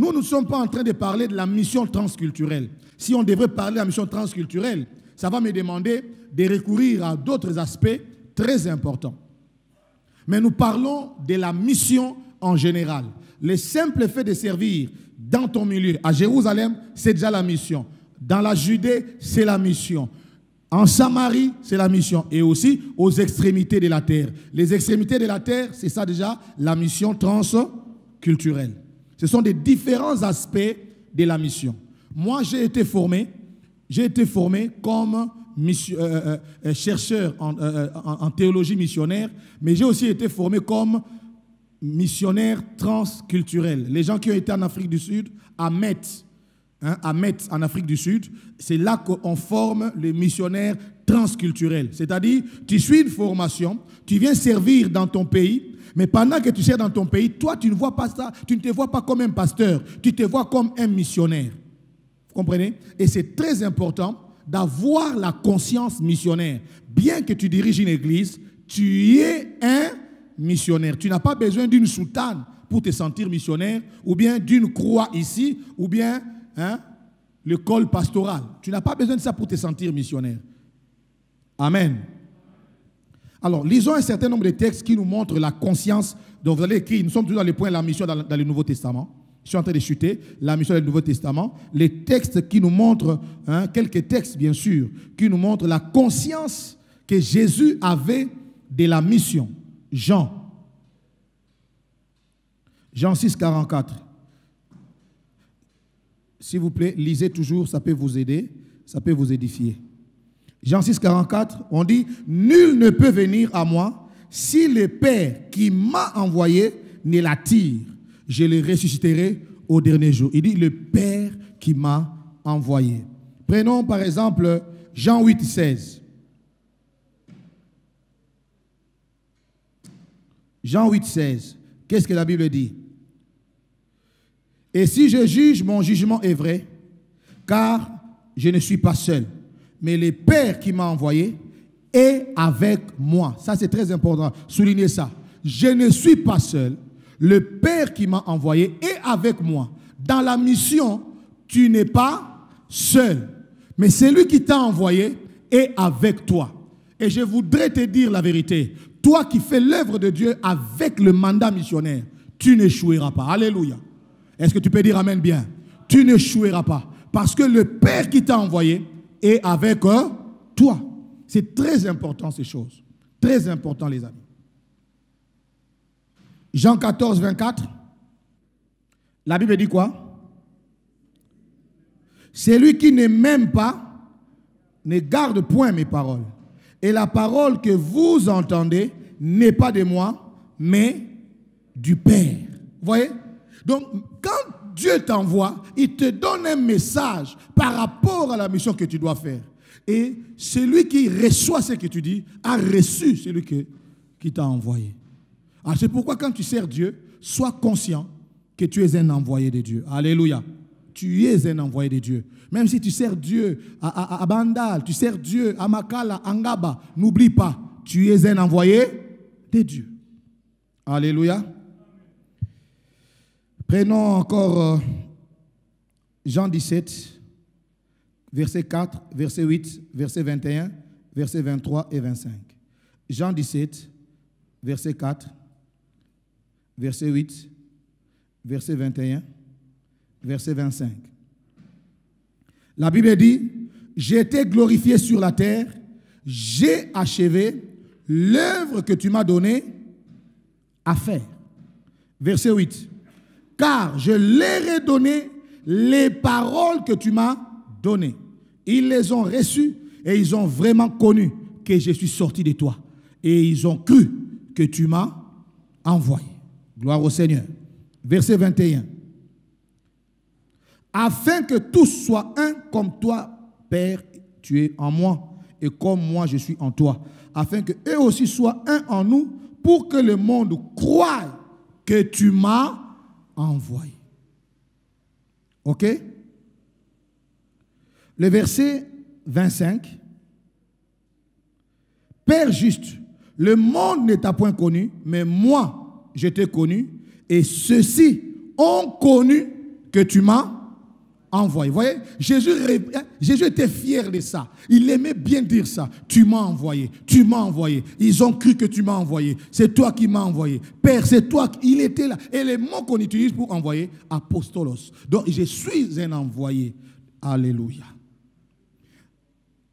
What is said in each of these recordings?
Nous ne sommes pas en train de parler de la mission transculturelle. Si on devrait parler de la mission transculturelle, ça va me demander de recourir à d'autres aspects très importants. Mais nous parlons de la mission en général. Le simple fait de servir dans ton milieu, à Jérusalem, c'est déjà la mission. Dans la Judée, c'est la mission. En Samarie, c'est la mission. Et aussi aux extrémités de la terre. Les extrémités de la terre, c'est ça déjà, la mission transculturelle. Ce sont des différents aspects de la mission. Moi, j'ai été formé comme chercheur en théologie missionnaire, mais j'ai aussi été formé comme missionnaire transculturel. Les gens qui ont été en Afrique du Sud, à Metz, en Afrique du Sud, c'est là qu'on forme les missionnaires transculturels. C'est-à-dire, tu suis une formation, tu viens servir dans ton pays, mais pendant que tu sers dans ton pays, toi, tu ne vois pas ça, tu ne te vois pas comme un pasteur, tu te vois comme un missionnaire. Vous comprenez? Et c'est très important d'avoir la conscience missionnaire. Bien que tu diriges une église, tu es un missionnaire. Tu n'as pas besoin d'une soutane pour te sentir missionnaire, ou bien d'une croix ici, ou bien le col pastoral. Tu n'as pas besoin de ça pour te sentir missionnaire. Amen. Alors, lisons un certain nombre de textes qui nous montrent la conscience. Donc, vous allez écrire, nous sommes toujours dans les points de la mission dans le Nouveau Testament. Je suis en train de chuter la mission du Nouveau Testament. Les textes qui nous montrent, quelques textes bien sûr, qui nous montrent la conscience que Jésus avait de la mission. Jean 6, 44. S'il vous plaît, lisez toujours, ça peut vous aider, ça peut vous édifier. Jean 6, 44, on dit « Nul ne peut venir à moi si le Père qui m'a envoyé ne l'attire. Je le ressusciterai au dernier jour. » Il dit « Le Père qui m'a envoyé. » Prenons par exemple Jean 8, 16. Jean 8, 16. Qu'est-ce que la Bible dit? « Et si je juge, mon jugement est vrai, car je ne suis pas seul, mais le Père qui m'a envoyé est avec moi. » Ça, c'est très important. Soulignez ça. Je ne suis pas seul. Le Père qui m'a envoyé est avec moi. Dans la mission, tu n'es pas seul. Mais celui qui t'a envoyé est avec toi. Et je voudrais te dire la vérité. Toi qui fais l'œuvre de Dieu avec le mandat missionnaire, tu n'échoueras pas. Alléluia. Est-ce que tu peux dire amen bien? Tu n'échoueras pas. Parce que le Père qui t'a envoyé est avec toi. C'est très important ces choses. Très important les amis. Jean 14, 24. La Bible dit quoi? Celui qui ne m'aime pas ne garde point mes paroles. Et la parole que vous entendez n'est pas de moi, mais du Père. Vous voyez? Donc, quand Dieu t'envoie, il te donne un message par rapport à la mission que tu dois faire. Et celui qui reçoit ce que tu dis a reçu celui qui t'a envoyé. Alors c'est pourquoi quand tu sers Dieu, sois conscient que tu es un envoyé de Dieu. Alléluia. Tu es un envoyé de Dieu. Même si tu sers Dieu à Bandal, tu sers Dieu à Makala, à Ngaba, n'oublie pas, tu es un envoyé de Dieu. Alléluia. Prenons encore Jean 17, verset 4, verset 8, verset 21, verset 23 et 25. Jean 17, verset 4, verset 8, verset 21, verset 25. La Bible dit, « J'ai été glorifié sur la terre, j'ai achevé l'œuvre que tu m'as donnée à faire. » Verset 8. « Car je leur ai donné les paroles que tu m'as données. Ils les ont reçues et ils ont vraiment connu que je suis sorti de toi. Et ils ont cru que tu m'as envoyé. » Gloire au Seigneur. Verset 21. « Afin que tous soient un comme toi, Père, tu es en moi, et comme moi je suis en toi. Afin qu'eux aussi soient un en nous, pour que le monde croie que tu m'as envoyé. » Ok? Le verset 25. « Père juste, le monde ne t'a point connu, mais moi, je t'ai connu, et ceux-ci ont connu que tu m'as envoyé. Vous voyez, Jésus était fier de ça. Il aimait bien dire ça. Tu m'as envoyé, tu m'as envoyé. Ils ont cru que tu m'as envoyé. C'est toi qui m'as envoyé. Père, c'est toi. Il était là. Et les mots qu'on utilise pour envoyer, apostolos. Donc, je suis un envoyé. Alléluia.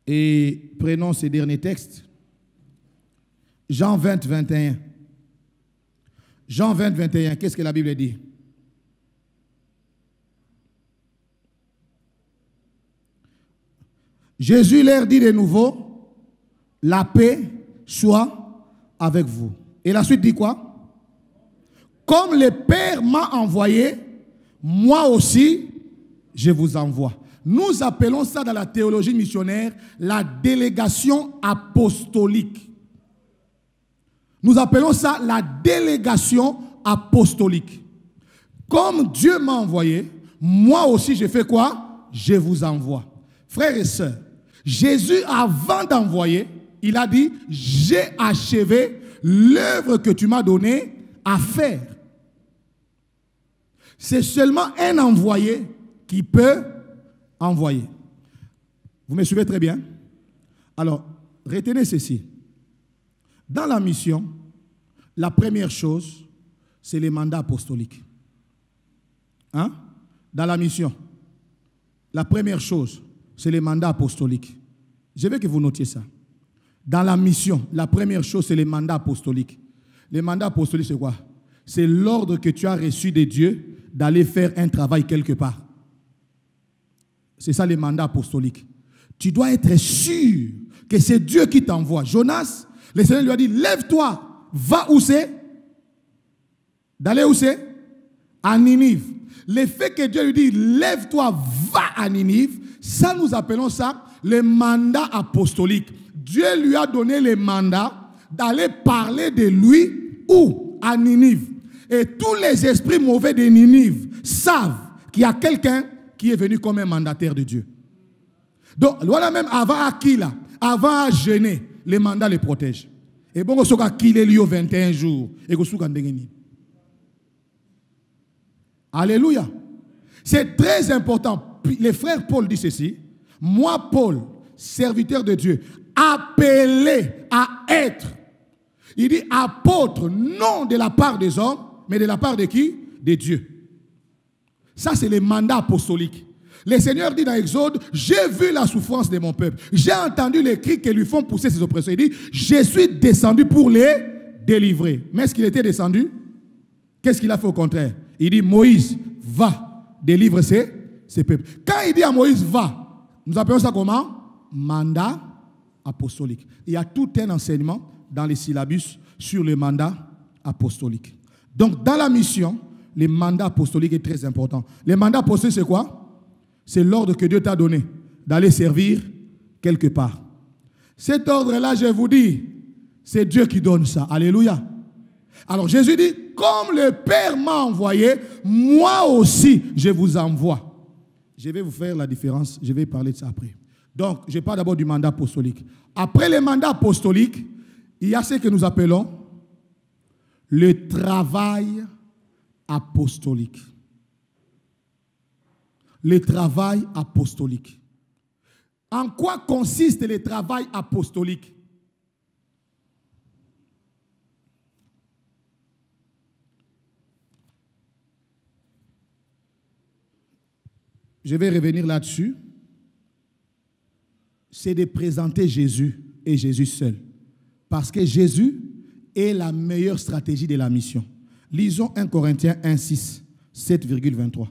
Et prenons ces derniers textes. Jean 20, 21. Jean 20, 21, qu'est-ce que la Bible dit? Jésus leur dit de nouveau, la paix soit avec vous. Et la suite dit quoi? Comme le Père m'a envoyé, moi aussi, je vous envoie. Nous appelons ça dans la théologie missionnaire la délégation apostolique. Nous appelons ça la délégation apostolique. Comme Dieu m'a envoyé, moi aussi je fais quoi? Je vous envoie. Frères et sœurs, Jésus, avant d'envoyer, il a dit, j'ai achevé l'œuvre que tu m'as donnée à faire. C'est seulement un envoyé qui peut envoyer. Vous me suivez très bien? Alors, retenez ceci. Dans la mission, la première chose, c'est les mandats apostoliques. Hein? Dans la mission, la première chose, c'est les mandats apostoliques. Je veux que vous notiez ça. Dans la mission, la première chose, c'est les mandats apostoliques. Les mandats apostoliques, c'est quoi? C'est l'ordre que tu as reçu de Dieu d'aller faire un travail quelque part. C'est ça les mandats apostoliques. Tu dois être sûr que c'est Dieu qui t'envoie. Jonas, le Seigneur lui a dit, lève-toi, va où c'est? D'aller où c'est? À Ninive. Le fait que Dieu lui dit, lève-toi, va à Ninive, ça nous appelons ça le mandat apostolique. Dieu lui a donné le mandat d'aller parler de lui où? À Ninive. Et tous les esprits mauvais de Ninive savent qu'il y a quelqu'un qui est venu comme un mandataire de Dieu. Donc, voilà même avant Aquila, avant à jeûner, les mandats les protègent. Et bon, on a killé lui 21 jours. Et alléluia. C'est très important. Les frères Paul disent ceci. Moi, Paul, serviteur de Dieu, appelé à être. Il dit apôtre, non de la part des hommes, mais de la part de qui? De Dieu. Ça, c'est le mandat apostolique. Le Seigneur dit dans Exode, j'ai vu la souffrance de mon peuple. J'ai entendu les cris qui lui font pousser ses oppresseurs. Il dit, je suis descendu pour les délivrer. Mais est-ce qu'il était descendu? Qu'est-ce qu'il a fait au contraire? Il dit, Moïse, va, délivre ses peuples. Quand il dit à Moïse, va, nous appelons ça comment? Mandat apostolique. Il y a tout un enseignement dans les syllabus sur le mandat apostolique. Donc, dans la mission, le mandat apostolique est très important. Le mandat apostolique, c'est quoi? C'est l'ordre que Dieu t'a donné d'aller servir quelque part. Cet ordre-là, je vous dis, c'est Dieu qui donne ça. Alléluia. Alors Jésus dit, comme le Père m'a envoyé, moi aussi, je vous envoie. Je vais vous faire la différence. Je vais parler de ça après. Donc, je parle d'abord du mandat apostolique. Après le mandat apostolique, il y a ce que nous appelons le travail apostolique. Le travail apostolique. En quoi consiste le travail apostolique? Je vais revenir là-dessus. C'est de présenter Jésus et Jésus seul. Parce que Jésus est la meilleure stratégie de la mission. Lisons 1 Corinthiens 1, 6, 7,23.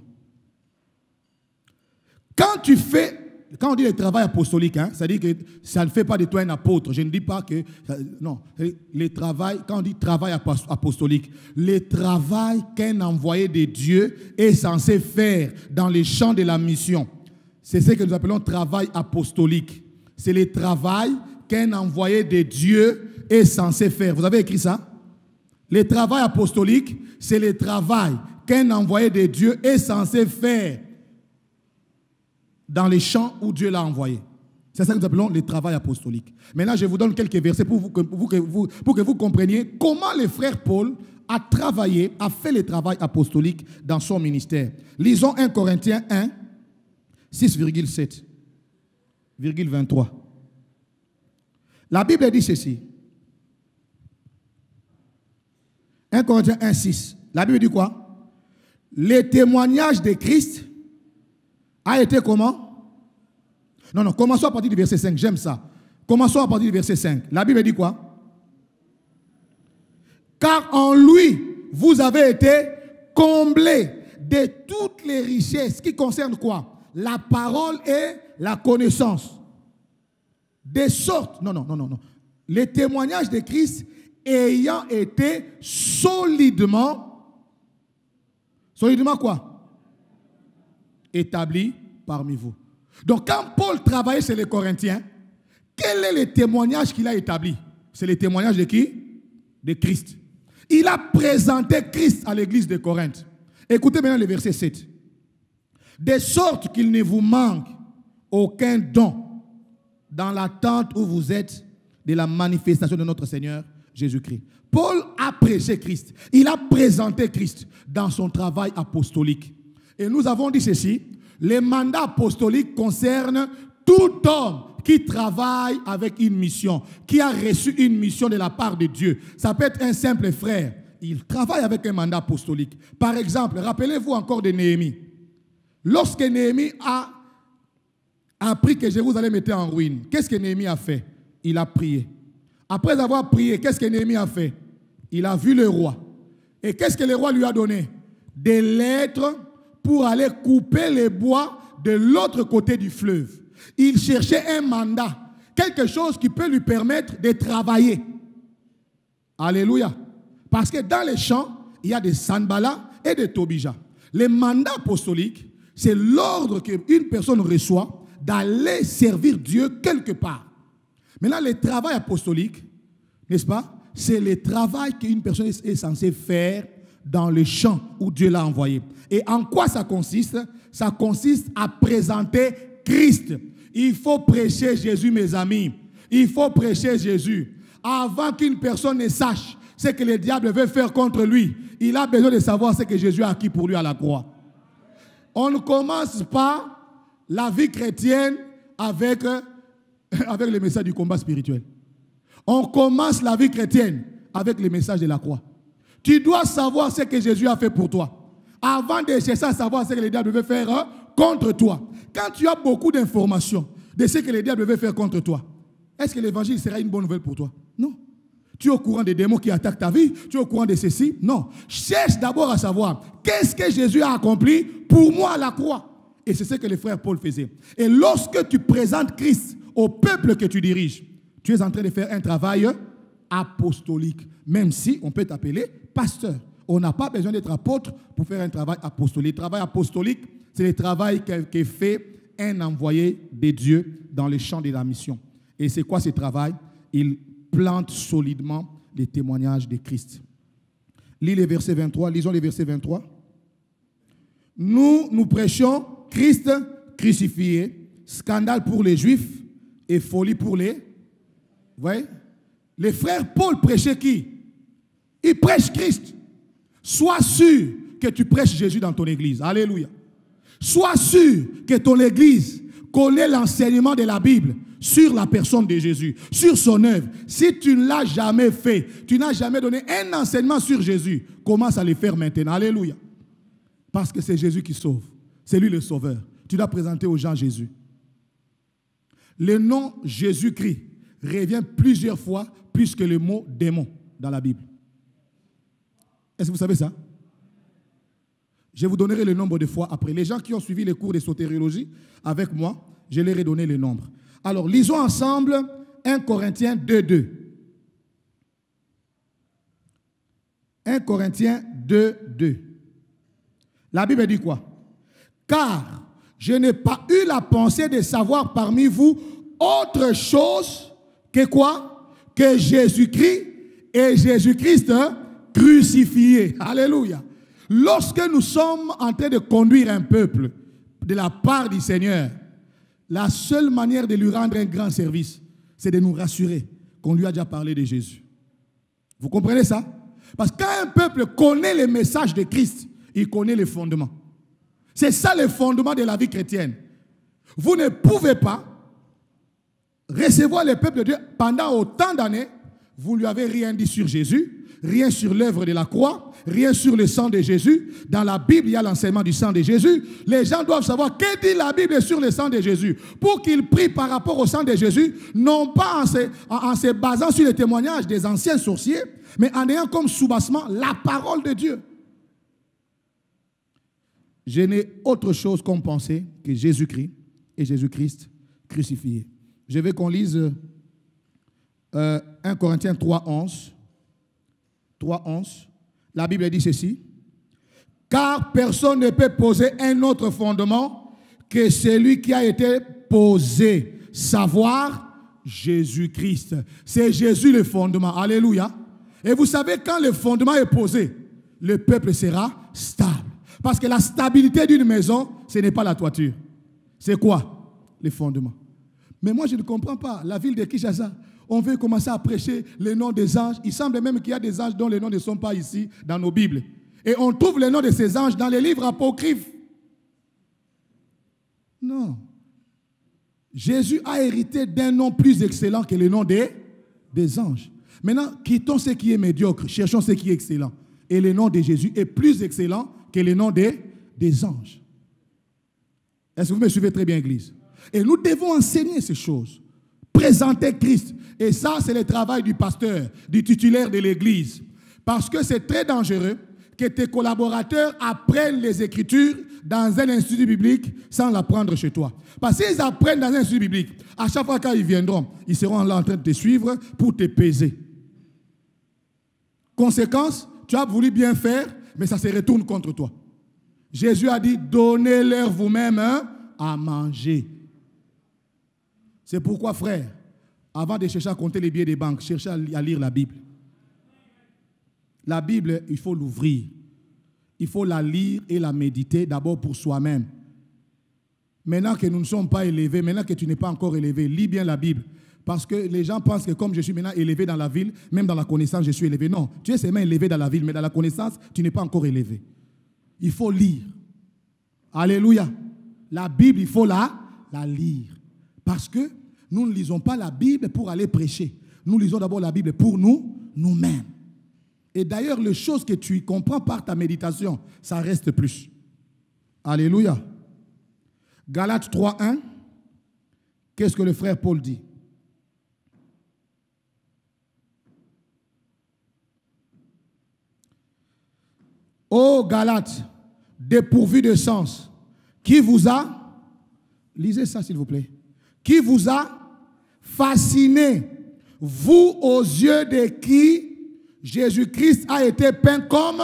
Quand on dit le travail apostolique, hein, ça dit que ça ne fait pas de toi un apôtre. Je ne dis pas que... Non, quand on dit travail apostolique, le travail qu'un envoyé de Dieu est censé faire dans les champs de la mission, c'est ce que nous appelons travail apostolique. C'est le travail qu'un envoyé de Dieu est censé faire. Vous avez écrit ça? Le travail apostolique, c'est le travail qu'un envoyé de Dieu est censé faire dans les champs où Dieu l'a envoyé. C'est ça que nous appelons le travail apostolique. Maintenant, je vous donne quelques versets pour que vous compreniez comment le frère Paul a travaillé, a fait le travail apostolique dans son ministère. Lisons 1 Corinthiens 1, 6,7, 23. La Bible dit ceci. 1 Corinthiens 1, 6. La Bible dit quoi? Le témoignage de Christ a été comment? Non, commençons à partir du verset 5, j'aime ça. Commençons à partir du verset 5. La Bible dit quoi? Car en lui, vous avez été comblés de toutes les richesses qui concernent quoi? La parole et la connaissance. De sorte, non. Les témoignages de Christ ayant été solidement quoi? Établis parmi vous. Donc, quand Paul travaillait chez les Corinthiens, quel est le témoignage qu'il a établi? C'est le témoignage de qui? De Christ. Il a présenté Christ à l'église de Corinthe. Écoutez maintenant le verset 7. De sorte qu'il ne vous manque aucun don dans l'attente où vous êtes de la manifestation de notre Seigneur Jésus-Christ. Paul a prêché Christ. Il a présenté Christ dans son travail apostolique. Et nous avons dit ceci. Les mandats apostoliques concernent tout homme qui travaille avec une mission, qui a reçu une mission de la part de Dieu. Ça peut être un simple frère. Il travaille avec un mandat apostolique. Par exemple, rappelez-vous encore de Néhémie. Lorsque Néhémie a appris que Jérusalem était en ruine, qu'est-ce que Néhémie a fait? Il a prié. Après avoir prié, qu'est-ce que Néhémie a fait? Il a vu le roi. Et qu'est-ce que le roi lui a donné? Des lettres pour aller couper les bois de l'autre côté du fleuve. Il cherchait un mandat, quelque chose qui peut lui permettre de travailler. Alléluia. Parce que dans les champs, il y a des Sanballat et des Tobija. Les mandats apostoliques, c'est l'ordre qu'une personne reçoit d'aller servir Dieu quelque part. Maintenant, le travail apostolique, n'est-ce pas? C'est le travail qu'une personne est censée faire dans le champ où Dieu l'a envoyé. Et en quoi ça consiste? Ça consiste à présenter Christ. Il faut prêcher Jésus, mes amis. Il faut prêcher Jésus. Avant qu'une personne ne sache ce que le diable veut faire contre lui, il a besoin de savoir ce que Jésus a acquis pour lui à la croix. On ne commence pas la vie chrétienne avec le message du combat spirituel. On commence la vie chrétienne avec le message de la croix. Tu dois savoir ce que Jésus a fait pour toi avant de chercher à savoir ce que le diable veut faire contre toi. Quand tu as beaucoup d'informations de ce que le diable veut faire contre toi, est-ce que l'évangile sera une bonne nouvelle pour toi? Non. Tu es au courant des démons qui attaquent ta vie? Tu es au courant de ceci? Non. Cherche d'abord à savoir qu'est-ce que Jésus a accompli pour moi à la croix. Et c'est ce que le frère Paul faisait. Et lorsque tu présentes Christ au peuple que tu diriges, tu es en train de faire un travail apostolique. Même si on peut t'appeler pasteur. On n'a pas besoin d'être apôtre pour faire un travail apostolique. Le travail apostolique, c'est le travail que fait un envoyé de Dieu dans le champ de la mission. Et c'est quoi ce travail? Il plante solidement les témoignages de Christ. Lis les versets 23, lisons les versets 23. Nous prêchons Christ crucifié, scandale pour les Juifs et folie pour les... Vous voyez? Les frères Paul prêchaient qui? Ils prêchent Christ. Sois sûr que tu prêches Jésus dans ton église. Alléluia. Sois sûr que ton église connaît l'enseignement de la Bible sur la personne de Jésus, sur son œuvre. Si tu ne l'as jamais fait, tu n'as jamais donné un enseignement sur Jésus, commence à le faire maintenant. Alléluia. Parce que c'est Jésus qui sauve. C'est lui le sauveur. Tu dois présenter aux gens Jésus. Le nom Jésus-Christ revient plusieurs fois plus que le mot démon dans la Bible. Est-ce que vous savez ça? Je vous donnerai le nombre de fois après. Les gens qui ont suivi les cours de sotériologie avec moi, je leur ai donné le nombre. Alors, lisons ensemble 1 Corinthiens 2:2. 1 Corinthiens 2:2. La Bible dit quoi? Car je n'ai pas eu la pensée de savoir parmi vous autre chose que quoi? Que Jésus-Christ et Jésus-Christ crucifié. Alléluia. Lorsque nous sommes en train de conduire un peuple de la part du Seigneur, la seule manière de lui rendre un grand service, c'est de nous rassurer qu'on lui a déjà parlé de Jésus. Vous comprenez ça? Parce que quand un peuple connaît le message de Christ, il connaît les fondements. C'est ça le fondement de la vie chrétienne. Vous ne pouvez pas recevoir le peuple de Dieu pendant autant d'années, vous ne lui avez rien dit sur Jésus, rien sur l'œuvre de la croix, rien sur le sang de Jésus. Dans la Bible, il y a l'enseignement du sang de Jésus. Les gens doivent savoir que dit la Bible sur le sang de Jésus. Pour qu'ils prient par rapport au sang de Jésus, non pas en se basant sur les témoignages des anciens sorciers, mais en ayant comme soubassement la parole de Dieu. Je n'ai autre chose comme pensée que Jésus-Christ et Jésus-Christ crucifié. Je veux qu'on lise 1 Corinthiens 3:11. 3:11. La Bible dit ceci. Car personne ne peut poser un autre fondement que celui qui a été posé, savoir Jésus-Christ. C'est Jésus le fondement. Alléluia. Et vous savez, quand le fondement est posé, le peuple sera stable. Parce que la stabilité d'une maison, ce n'est pas la toiture. C'est quoi? Les fondements. Mais moi, je ne comprends pas. La ville de Kinshasa, on veut commencer à prêcher les noms des anges. Il semble même qu'il y a des anges dont les noms ne sont pas ici dans nos Bibles. Et on trouve les noms de ces anges dans les livres apocryphes. Non. Jésus a hérité d'un nom plus excellent que le nom des anges. Maintenant, quittons ce qui est médiocre, cherchons ce qui est excellent. Et le nom de Jésus est plus excellent que le nom des anges. Est-ce que vous me suivez très bien, Église? Et nous devons enseigner ces choses. Présenter Christ. Et ça, c'est le travail du pasteur, du titulaire de l'Église. Parce que c'est très dangereux que tes collaborateurs apprennent les Écritures dans un institut biblique sans l'apprendre chez toi. Parce qu'ils apprennent dans un institut biblique, à chaque fois qu'ils viendront, ils seront là en train de te suivre pour te peser. Conséquence, tu as voulu bien faire, mais ça se retourne contre toi. Jésus a dit, donnez-leur vous-même à manger. C'est pourquoi, frère, avant de chercher à compter les billets des banques, cherchez à lire la Bible. La Bible, il faut l'ouvrir. Il faut la lire et la méditer d'abord pour soi-même. Maintenant que nous ne sommes pas élevés, maintenant que tu n'es pas encore élevé, lis bien la Bible. Parce que les gens pensent que comme je suis maintenant élevé dans la ville, même dans la connaissance, je suis élevé. Non, tu es seulement élevé dans la ville, mais dans la connaissance, tu n'es pas encore élevé. Il faut lire. Alléluia. La Bible, il faut la lire. Parce que nous ne lisons pas la Bible pour aller prêcher. Nous lisons d'abord la Bible pour nous-mêmes. Et d'ailleurs, les choses que tu comprends par ta méditation, ça reste plus. Alléluia. Galates 3:1. Qu'est-ce que le frère Paul dit? Ô Galates, dépourvus de sens, qui vous a, lisez ça s'il vous plaît, qui vous a fasciné, vous aux yeux de qui Jésus-Christ a été peint comme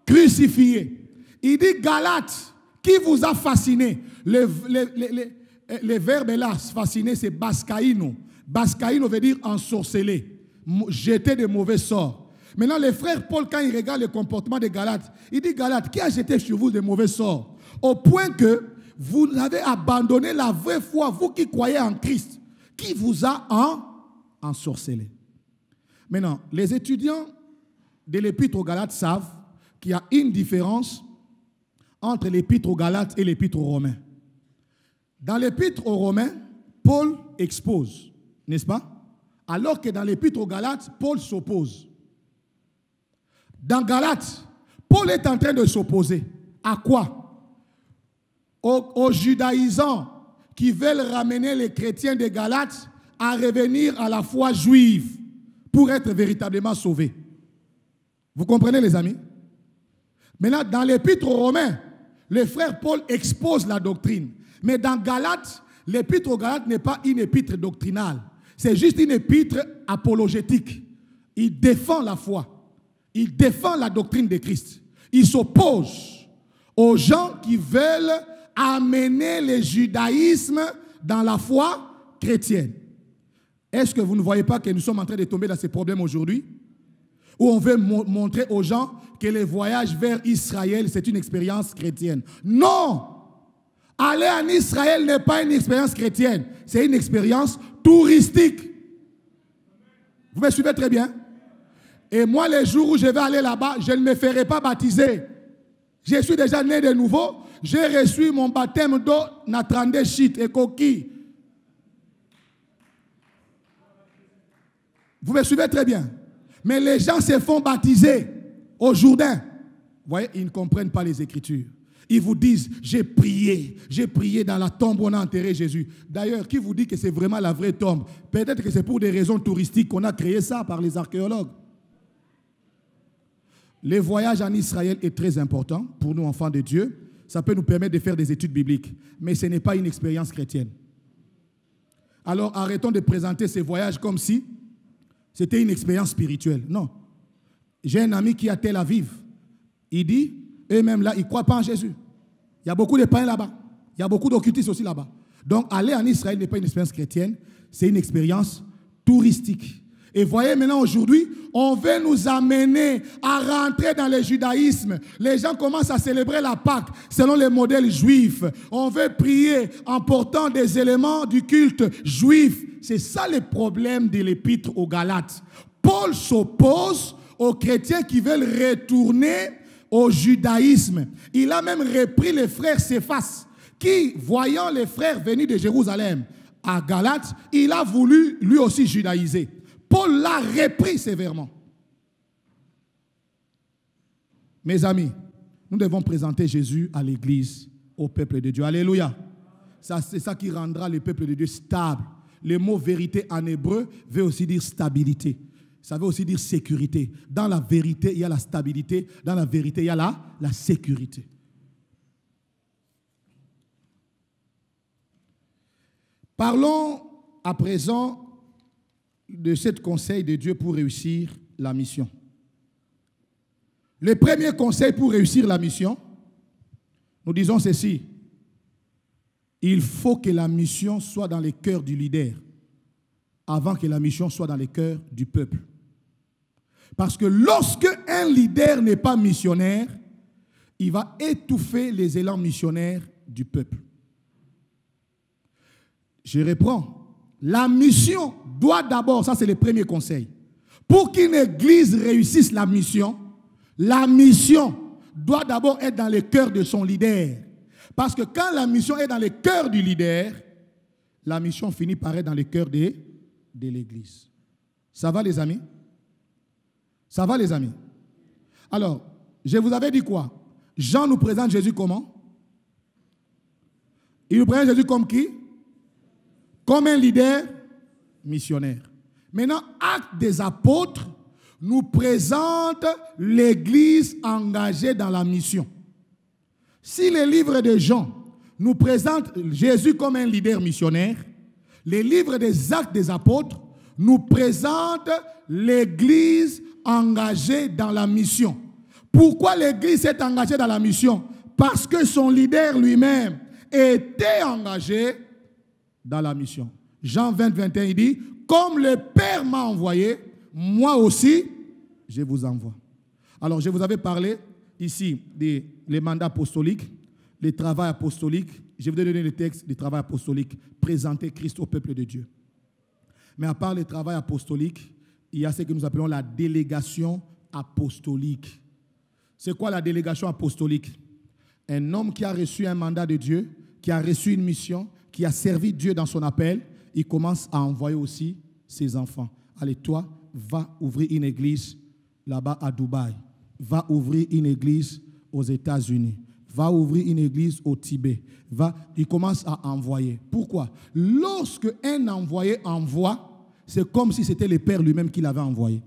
crucifié. Il dit Galates, qui vous a fasciné. Le verbe là, fasciné, c'est baskaïno. Baskaïno veut dire ensorceler, jeter de mauvais sorts. Maintenant, le frère Paul, quand il regarde le comportement des Galates, il dit Galates, qui a jeté sur vous de mauvais sorts? Au point que vous avez abandonné la vraie foi, vous qui croyez en Christ, qui vous a ensorcelé. Maintenant, les étudiants de l'Épître aux Galates savent qu'il y a une différence entre l'Épître aux Galates et l'Épître aux Romains. Dans l'Épître aux Romains, Paul expose, n'est-ce pas? Alors que dans l'Épître aux Galates, Paul s'oppose. Dans Galates, Paul est en train de s'opposer. À quoi? Aux judaïsants qui veulent ramener les chrétiens de Galates à revenir à la foi juive pour être véritablement sauvés. Vous comprenez, les amis? Maintenant, dans l'Épître aux Romains, le frère Paul expose la doctrine. Mais dans Galates, l'Épître aux Galates n'est pas une épître doctrinale. C'est juste une épître apologétique. Il défend la foi. Il défend la doctrine de Christ. Il s'oppose aux gens qui veulent amener le judaïsme dans la foi chrétienne. Est-ce que vous ne voyez pas que nous sommes en train de tomber dans ces problèmes aujourd'hui? Où on veut montrer aux gens que le voyage vers Israël, c'est une expérience chrétienne. Non! Aller en Israël n'est pas une expérience chrétienne, c'est une expérience touristique. Vous me suivez très bien? Et moi, les jours où je vais aller là-bas, je ne me ferai pas baptiser. Je suis déjà né de nouveau. J'ai reçu mon baptême d'eau, natrande shit et coquille. Vous me suivez très bien? Mais les gens se font baptiser au Jourdain. Vous voyez, ils ne comprennent pas les Écritures. Ils vous disent, j'ai prié dans la tombe où on a enterré Jésus. D'ailleurs, qui vous dit que c'est vraiment la vraie tombe? Peut-être que c'est pour des raisons touristiques qu'on a créé ça par les archéologues. Le voyage en Israël est très important pour nous, enfants de Dieu. Ça peut nous permettre de faire des études bibliques. Mais ce n'est pas une expérience chrétienne. Alors, arrêtons de présenter ces voyages comme si c'était une expérience spirituelle. Non. J'ai un ami qui est à Tel Aviv. Il dit, eux-mêmes là, ils ne croient pas en Jésus. Il y a beaucoup de païens là-bas. Il y a beaucoup d'occultistes aussi là-bas. Donc, aller en Israël n'est pas une expérience chrétienne, c'est une expérience touristique. Et voyez maintenant aujourd'hui, on veut nous amener à rentrer dans le judaïsme. Les gens commencent à célébrer la Pâque selon les modèles juifs. On veut prier en portant des éléments du culte juif. C'est ça le problème de l'épître aux Galates. Paul s'oppose aux chrétiens qui veulent retourner au judaïsme. Il a même repris les frères Céphas, qui, voyant les frères venus de Jérusalem à Galate, il a voulu lui aussi judaïser. Paul l'a repris sévèrement. Mes amis, nous devons présenter Jésus à l'Église, au peuple de Dieu. Alléluia. C'est ça qui rendra le peuple de Dieu stable. Le mot vérité en hébreu veut aussi dire stabilité. Ça veut aussi dire sécurité. Dans la vérité, il y a la stabilité. Dans la vérité, il y a la sécurité. Parlons à présent de ce conseil de Dieu pour réussir la mission. Le premier conseil pour réussir la mission, nous disons ceci. Il faut que la mission soit dans les cœurs du leader avant que la mission soit dans les cœurs du peuple. Parce que lorsque un leader n'est pas missionnaire, il va étouffer les élans missionnaires du peuple. Je reprends. La mission doit d'abord, ça c'est le premier conseil, pour qu'une église réussisse la mission doit d'abord être dans le cœur de son leader. Parce que quand la mission est dans le cœur du leader, la mission finit par être dans le cœur de l'église. Ça va les amis? Ça va les amis? Alors, je vous avais dit quoi? Jean nous présente Jésus comment? Il nous présente Jésus comme qui? Comme un leader missionnaire. Maintenant, Actes des apôtres nous présente l'église engagée dans la mission. Si les livres de Jean nous présentent Jésus comme un leader missionnaire, les livres des Actes des apôtres nous présentent l'église engagée dans la mission. Pourquoi l'église est engagée dans la mission? Parce que son leader lui-même était engagé dans la mission. Jean 20, 21, il dit, comme le Père m'a envoyé, moi aussi, je vous envoie. Alors, je vous avais parlé ici des mandats apostoliques, les travaux apostoliques. Je vous ai donné le texte du travail apostolique, présenter Christ au peuple de Dieu. Mais à part le travail apostolique, il y a ce que nous appelons la délégation apostolique. C'est quoi la délégation apostolique? Un homme qui a reçu un mandat de Dieu, qui a reçu une mission, qui a servi Dieu dans son appel, il commence à envoyer aussi ses enfants. Allez, toi, va ouvrir une église là-bas à Dubaï. Va ouvrir une église aux États-Unis. Va ouvrir une église au Tibet. Il commence à envoyer. Pourquoi? Lorsque un envoyé envoie, c'est comme si c'était le Père lui-même qui l'avait envoyé.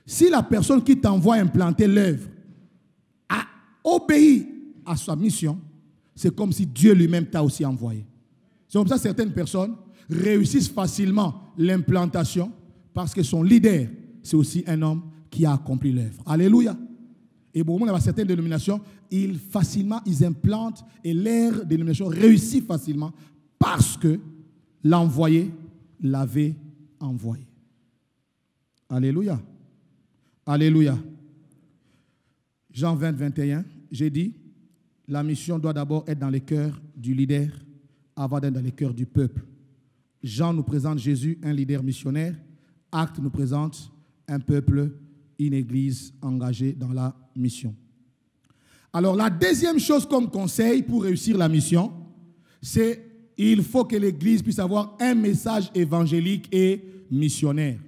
Si la personne qui t'envoie implanter l'œuvre a obéi à sa mission, c'est comme si Dieu lui-même t'a aussi envoyé. C'est comme ça que certaines personnes réussissent facilement l'implantation parce que son leader, c'est aussi un homme qui a accompli l'œuvre. Alléluia. Et bon, dans certaines dénominations, ils implantent et leur dénomination réussit facilement parce que l'envoyé l'avait envoyé. Alléluia. Alléluia. Jean 20, 21, j'ai dit, la mission doit d'abord être dans les cœurs du leader avant d'être dans les cœurs du peuple. Jean nous présente Jésus, un leader missionnaire. Actes nous présente un peuple, une église engagée dans la mission. Alors la deuxième chose comme conseil pour réussir la mission, c'est il faut que l'église puisse avoir un message évangélique et missionnaire.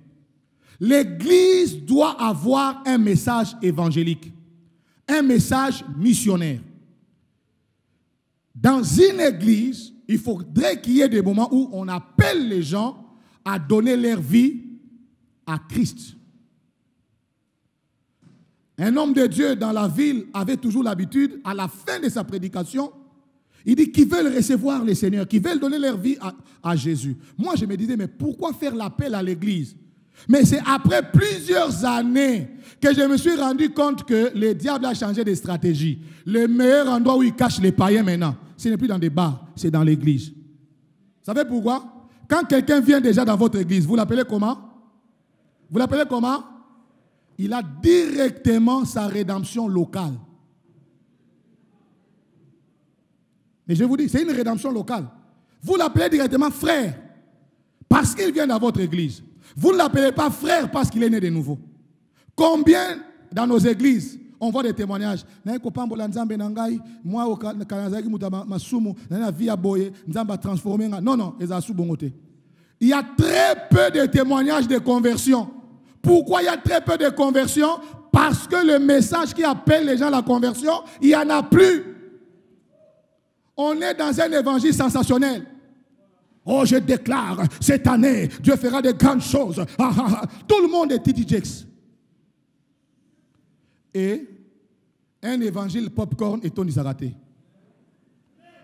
L'église doit avoir un message évangélique, un message missionnaire. Dans une église, il faudrait qu'il y ait des moments où on appelle les gens à donner leur vie à Christ. Un homme de Dieu dans la ville avait toujours l'habitude, à la fin de sa prédication, il dit qu'ils veulent recevoir le Seigneur, qu'ils veulent donner leur vie à Jésus. Moi, je me disais, mais pourquoi faire l'appel à l'église? Mais c'est après plusieurs années que je me suis rendu compte que le diable a changé de stratégie. Le meilleur endroit où il cache les païens maintenant, ce n'est plus dans des bars, c'est dans l'église. Vous savez pourquoi? Quand quelqu'un vient déjà dans votre église, vous l'appelez comment? Vous l'appelez comment? Il a directement sa rédemption locale. Mais je vous dis, c'est une rédemption locale. Vous l'appelez directement frère parce qu'il vient dans votre église. Vous ne l'appelez pas frère parce qu'il est né de nouveau. Combien dans nos églises on voit des témoignages? Moi, au Kanazaki, Masumu, transformé. Non, non, il y a très peu de témoignages de conversion. Pourquoi il y a très peu de conversion? Parce que le message qui appelle les gens à la conversion, il n'y en a plus. On est dans un évangile sensationnel. Oh, je déclare, cette année, Dieu fera de grandes choses. Tout le monde est T.D. Jakes. Et un évangile popcorn est on raté.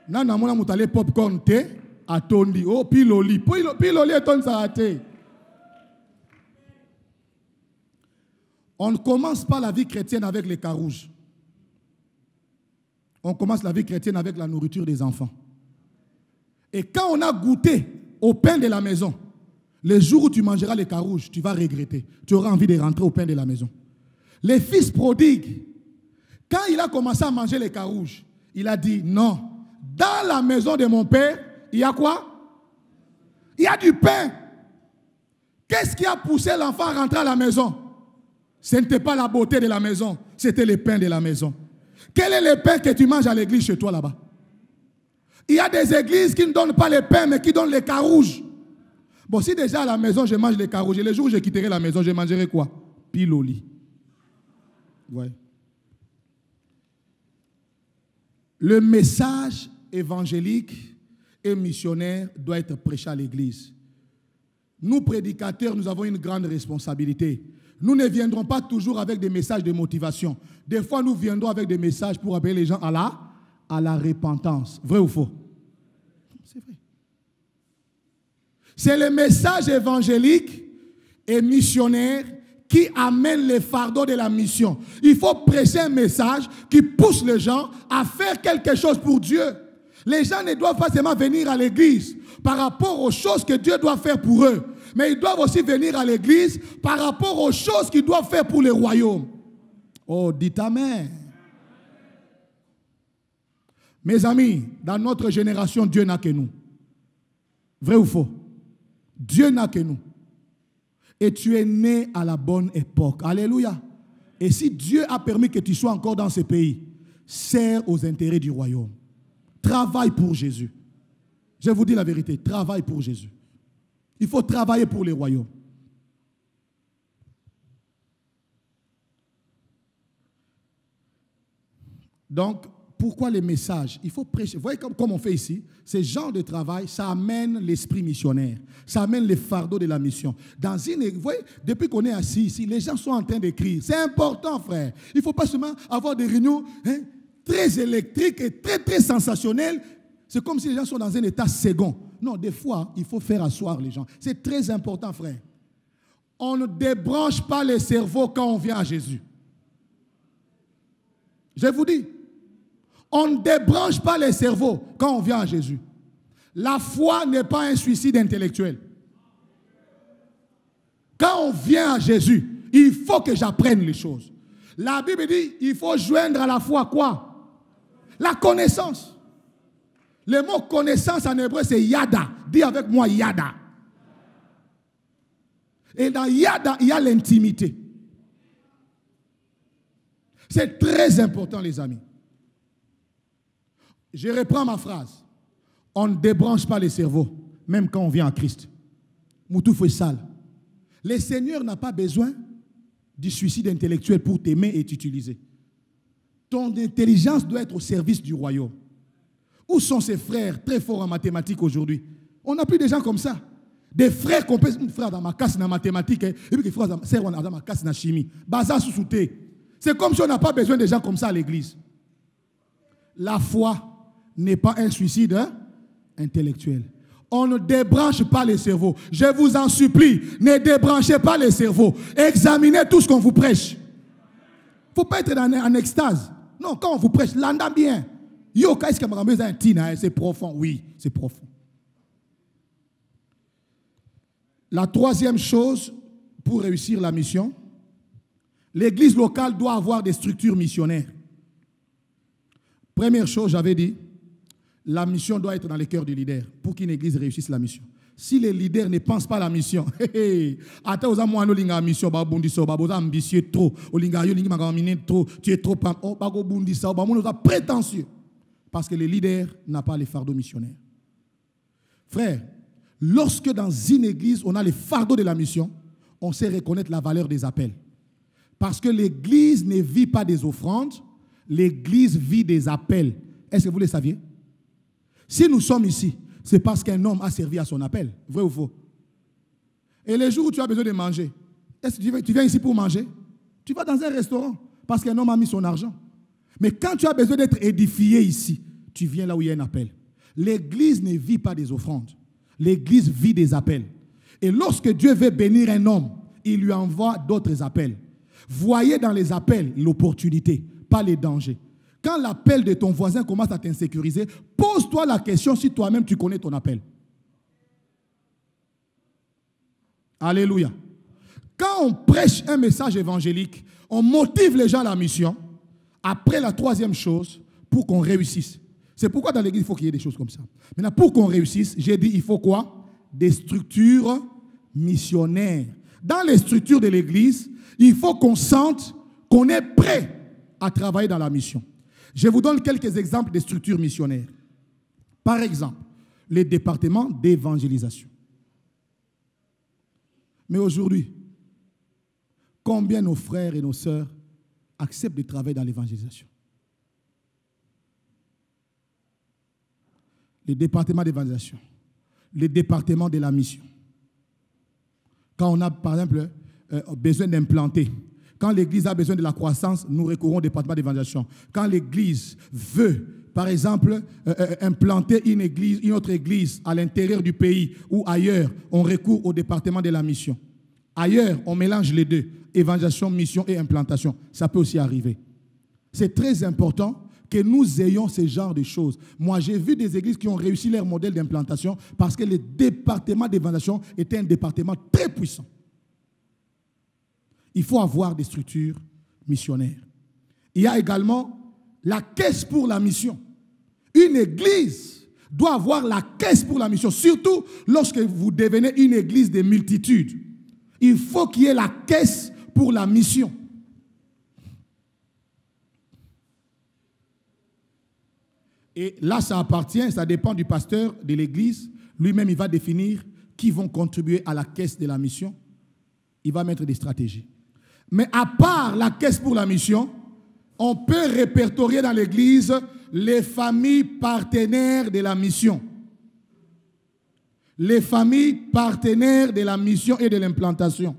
Nana mona moutale popcorn te atondi. Oh, piloli. Piloli est on raté. On ne commence pas la vie chrétienne avec les carouges. On commence la vie chrétienne avec la nourriture des enfants. Et quand on a goûté au pain de la maison, le jour où tu mangeras les carouges, tu vas regretter. Tu auras envie de rentrer au pain de la maison. Les fils prodigues, quand il a commencé à manger les carouges, il a dit non. Dans la maison de mon père, il y a quoi? Il y a du pain. Qu'est-ce qui a poussé l'enfant à rentrer à la maison? Ce n'était pas la beauté de la maison, c'était le pain de la maison. Quel est le pain que tu manges à l'église chez toi là-bas? Il y a des églises qui ne donnent pas le pain, mais qui donnent les carouges. Bon, si déjà à la maison, je mange les carouges, et le jour où je quitterai la maison, je mangerai quoi? Pile au lit. Ouais. Le message évangélique et missionnaire doit être prêché à l'église. Nous, prédicateurs, nous avons une grande responsabilité. Nous ne viendrons pas toujours avec des messages de motivation. Des fois, nous viendrons avec des messages pour appeler les gens à la repentance. Vrai ou faux? C'est vrai. C'est le message évangélique et missionnaire qui amène les fardeaux de la mission. Il faut prêcher un message qui pousse les gens à faire quelque chose pour Dieu. Les gens ne doivent pas seulement venir à l'église par rapport aux choses que Dieu doit faire pour eux, mais ils doivent aussi venir à l'église par rapport aux choses qu'ils doivent faire pour le royaume. Oh, dites amen. Mes amis, dans notre génération, Dieu n'a que nous. Vrai ou faux? Dieu n'a que nous. Et tu es né à la bonne époque. Alléluia. Et si Dieu a permis que tu sois encore dans ce pays, sers aux intérêts du royaume. Travaille pour Jésus. Je vous dis la vérité, travaille pour Jésus. Il faut travailler pour le royaume. Donc, pourquoi les messages? Il faut prêcher. Vous voyez comme on fait ici? Ce genre de travail, ça amène l'esprit missionnaire. Ça amène les fardeaux de la mission. Vous voyez, depuis qu'on est assis ici, les gens sont en train d'écrire. C'est important, frère. Il ne faut pas seulement avoir des réunions très électriques et très, très sensationnelles. C'est comme si les gens sont dans un état second. Non, des fois, il faut faire asseoir les gens. C'est très important, frère. On ne débranche pas les cerveaux quand on vient à Jésus. Je vous dis, on ne débranche pas les cerveaux quand on vient à Jésus. La foi n'est pas un suicide intellectuel. Quand on vient à Jésus, il faut que j'apprenne les choses. La Bible dit, il faut joindre à la foi quoi? La connaissance. Le mot connaissance en hébreu, c'est yada. Dis avec moi yada. Et dans yada, il y a l'intimité. C'est très important, les amis. Je reprends ma phrase. On ne débranche pas les cerveaux, même quand on vient à Christ. Moutou fait sale. Le Seigneur n'a pas besoin du suicide intellectuel pour t'aimer et t'utiliser. Ton intelligence doit être au service du royaume. Où sont ces frères très forts en mathématiques aujourd'hui? On n'a plus des gens comme ça. Des frères qu'on peut... frère dans ma casse dans mathématiques, et puis des frères dans ma casse dans chimie. Baza sous-souté. C'est comme si on n'a pas besoin de gens comme ça à l'église. La foi n'est pas un suicide intellectuel. On ne débranche pas les cerveaux. Je vous en supplie, ne débranchez pas les cerveaux. Examinez tout ce qu'on vous prêche. Il ne faut pas être en extase. Non, quand on vous prêche, l'anda bien. Yo, qu'est-ce que c'est profond. Oui, c'est profond. La troisième chose pour réussir la mission, l'église locale doit avoir des structures missionnaires. Première chose, j'avais dit, la mission doit être dans les cœurs du leader pour qu'une église réussisse la mission. Si les leaders ne pensent pas à la mission, tu es trop prétentieux. Parce que le leader n'a pas les fardeaux missionnaires. Frère, lorsque dans une église, on a les fardeaux de la mission, on sait reconnaître la valeur des appels. Parce que l'église ne vit pas des offrandes, l'église vit des appels. Est-ce que vous le saviez? Si nous sommes ici, c'est parce qu'un homme a servi à son appel. Vrai ou faux? Et les jours où tu as besoin de manger, est-ce que tu viens ici pour manger? Tu vas dans un restaurant parce qu'un homme a mis son argent. Mais quand tu as besoin d'être édifié ici, tu viens là où il y a un appel. L'église ne vit pas des offrandes. L'église vit des appels. Et lorsque Dieu veut bénir un homme, il lui envoie d'autres appels. Voyez dans les appels l'opportunité, pas les dangers. Quand l'appel de ton voisin commence à t'insécuriser, pose-toi la question si toi-même tu connais ton appel. Alléluia. Quand on prêche un message évangélique, on motive les gens à la mission. Après, la troisième chose, pour qu'on réussisse. C'est pourquoi dans l'église, il faut qu'il y ait des choses comme ça. Maintenant, pour qu'on réussisse, j'ai dit, il faut quoi? Des structures missionnaires. Dans les structures de l'église, il faut qu'on sente qu'on est prêt à travailler dans la mission. Je vous donne quelques exemples de structures missionnaires. Par exemple, les départements d'évangélisation. Mais aujourd'hui, combien nos frères et nos sœurs acceptent de travailler dans l'évangélisation? Les départements d'évangélisation, les départements de la mission. Quand on a, par exemple, besoin d'implanter, quand l'église a besoin de la croissance, nous recourons au département d'évangélisation. Quand l'église veut, par exemple, implanter une autre église à l'intérieur du pays ou ailleurs, on recourt au département de la mission. Ailleurs, on mélange les deux, évangélisation, mission et implantation. Ça peut aussi arriver. C'est très important que nous ayons ce genre de choses. Moi, j'ai vu des églises qui ont réussi leur modèle d'implantation parce que le département d'évangélisation était un département très puissant. Il faut avoir des structures missionnaires. Il y a également la caisse pour la mission. Une église doit avoir la caisse pour la mission, surtout lorsque vous devenez une église de multitudes. Il faut qu'il y ait la caisse pour la mission. Et là, ça appartient, ça dépend du pasteur de l'église. Lui-même, il va définir qui vont contribuer à la caisse de la mission. Il va mettre des stratégies. Mais à part la caisse pour la mission, on peut répertorier dans l'église les familles partenaires de la mission. Les familles partenaires de la mission et de l'implantation.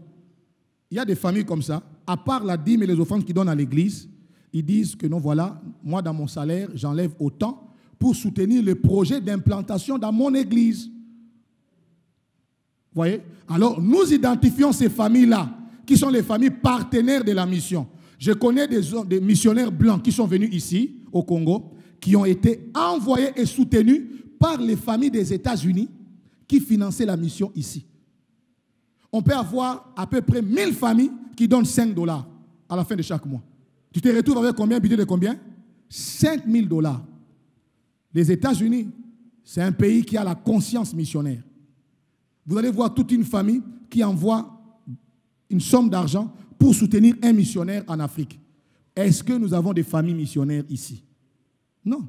Il y a des familles comme ça. À part la dîme et les offrandes qu'ils donnent à l'église, ils disent que non, voilà, moi dans mon salaire, j'enlève autant pour soutenir le projet d'implantation dans mon église. Vous voyez? Alors, nous identifions ces familles-là, qui sont les familles partenaires de la mission. Je connais des missionnaires blancs qui sont venus ici, au Congo, qui ont été envoyés et soutenus par les familles des États-Unis qui finançaient la mission ici. On peut avoir à peu près 1000 familles qui donnent $5 à la fin de chaque mois. Tu te retrouves avec combien? Un budget de combien? $5 000. Les États-Unis, c'est un pays qui a la conscience missionnaire. Vous allez voir toute une famille qui envoie une somme d'argent pour soutenir un missionnaire en Afrique. Est-ce que nous avons des familles missionnaires ici? Non.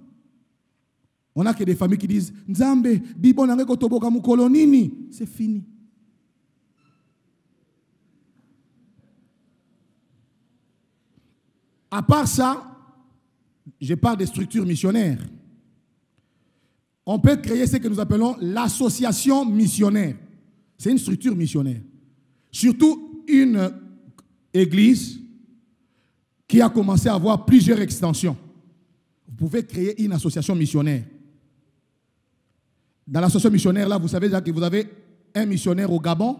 On n'a que des familles qui disent « Nzambe, bibo nange kotoboka mukolo nini ». C'est fini. À part ça, je parle des structures missionnaires. On peut créer ce que nous appelons l'association missionnaire. C'est une structure missionnaire. Surtout une église qui a commencé à avoir plusieurs extensions. Vous pouvez créer une association missionnaire. Dans l'association missionnaire, là, vous savez déjà que vous avez un missionnaire au Gabon,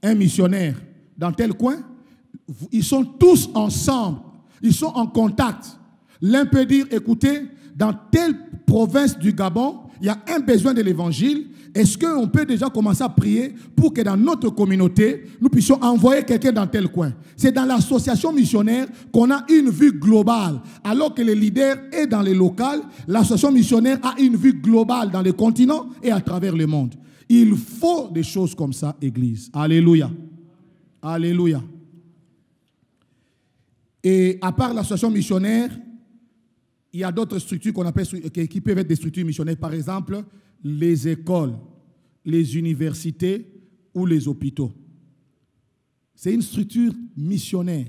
un missionnaire dans tel coin. Ils sont tous ensemble. Ils sont en contact. L'un peut dire, écoutez, dans telle province du Gabon, il y a un besoin de l'évangile. Est-ce qu'on peut déjà commencer à prier pour que dans notre communauté, nous puissions envoyer quelqu'un dans tel coin? C'est dans l'association missionnaire qu'on a une vue globale. Alors que le leader est dans les locales, l'association missionnaire a une vue globale dans les continents et à travers le monde. Il faut des choses comme ça, Église. Alléluia. Alléluia. Et à part l'association missionnaire, il y a d'autres structures qu'on appelle, qui peuvent être des structures missionnaires. Par exemple, les écoles, les universités ou les hôpitaux. C'est une structure missionnaire.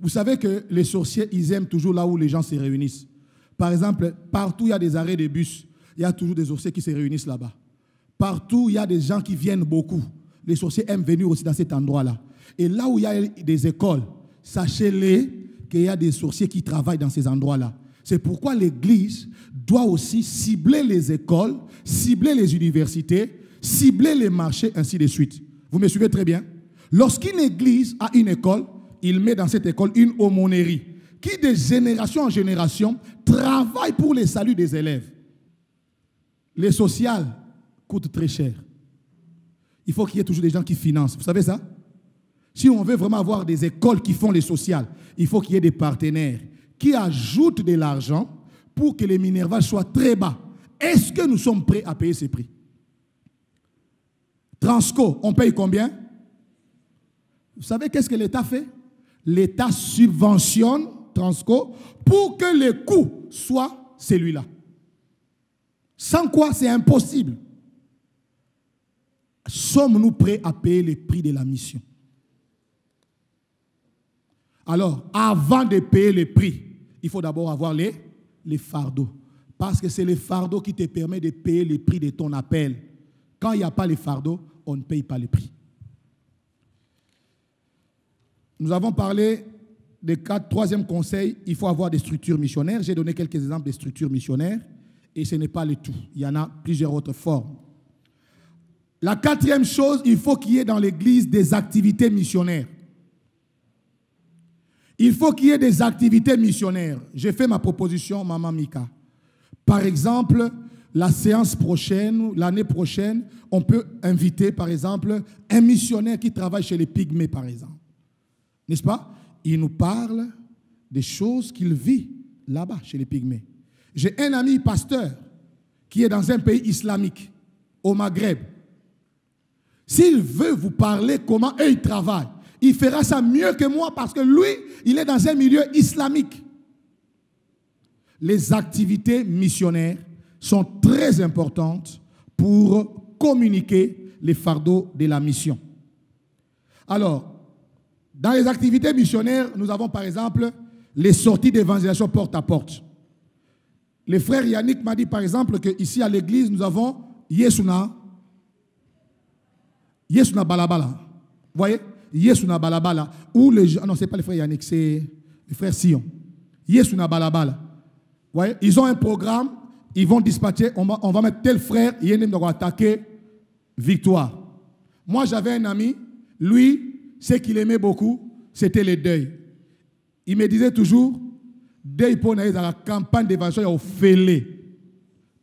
Vous savez que les sorciers, ils aiment toujours là où les gens se réunissent. Par exemple, partout où il y a des arrêts de bus, il y a toujours des sorciers qui se réunissent là-bas. Partout où il y a des gens qui viennent beaucoup, les sorciers aiment venir aussi dans cet endroit-là. Et là où il y a des écoles, sachez-les qu'il y a des sorciers qui travaillent dans ces endroits-là. C'est pourquoi l'Église doit aussi cibler les écoles, cibler les universités, cibler les marchés, ainsi de suite. Vous me suivez très bien? Lorsqu'une église a une école, il met dans cette école une aumônerie qui, de génération en génération, travaille pour le salut des élèves. Les sociales coûtent très cher. Il faut qu'il y ait toujours des gens qui financent. Vous savez ça? Si on veut vraiment avoir des écoles qui font les sociales, il faut qu'il y ait des partenaires qui ajoutent de l'argent pour que les minervages soient très bas. Est-ce que nous sommes prêts à payer ces prix? Transco, on paye combien? Vous savez qu'est-ce que l'État fait? L'État subventionne Transco pour que le coût soit celui-là. Sans quoi, c'est impossible. Sommes-nous prêts à payer les prix de la mission? Alors, avant de payer les prix, il faut d'abord avoir les fardeaux. Parce que c'est les fardeaux qui te permettent de payer les prix de ton appel. Quand il n'y a pas les fardeaux, on ne paye pas les prix. Nous avons parlé des troisième conseil, il faut avoir des structures missionnaires. J'ai donné quelques exemples de structures missionnaires et ce n'est pas le tout. Il y en a plusieurs autres formes. La quatrième chose, il faut qu'il y ait dans l'Église des activités missionnaires. Il faut qu'il y ait des activités missionnaires. J'ai fait ma proposition, Maman Mika. Par exemple, la séance prochaine, l'année prochaine, on peut inviter, par exemple, un missionnaire qui travaille chez les Pygmées, par exemple. N'est-ce pas? Il nous parle des choses qu'il vit là-bas, chez les Pygmées. J'ai un ami pasteur qui est dans un pays islamique, au Maghreb. S'il veut vous parler comment eux ils travaillent, il fera ça mieux que moi parce que lui, il est dans un milieu islamique. Les activités missionnaires sont très importantes pour communiquer les fardeaux de la mission. Alors, dans les activités missionnaires, nous avons par exemple les sorties d'évangélisation porte à porte. Le frère Yannick m'a dit par exemple qu'ici à l'église, nous avons Yesuna Balabala. Vous voyez? Yesuna Balabala. Où les gens, non, ce n'est pas le frère Yannick, c'est le frère Sion. Yesuna Balabala. Vous voyez? Ils ont un programme, ils vont dispatcher, on va mettre tel frère, il va attaquer, victoire. Moi, j'avais un ami, lui, ce qu'il aimait beaucoup, c'était le deuil. Il me disait toujours, deuil pour aller dans la campagne d'évangélisation, il a fêlé.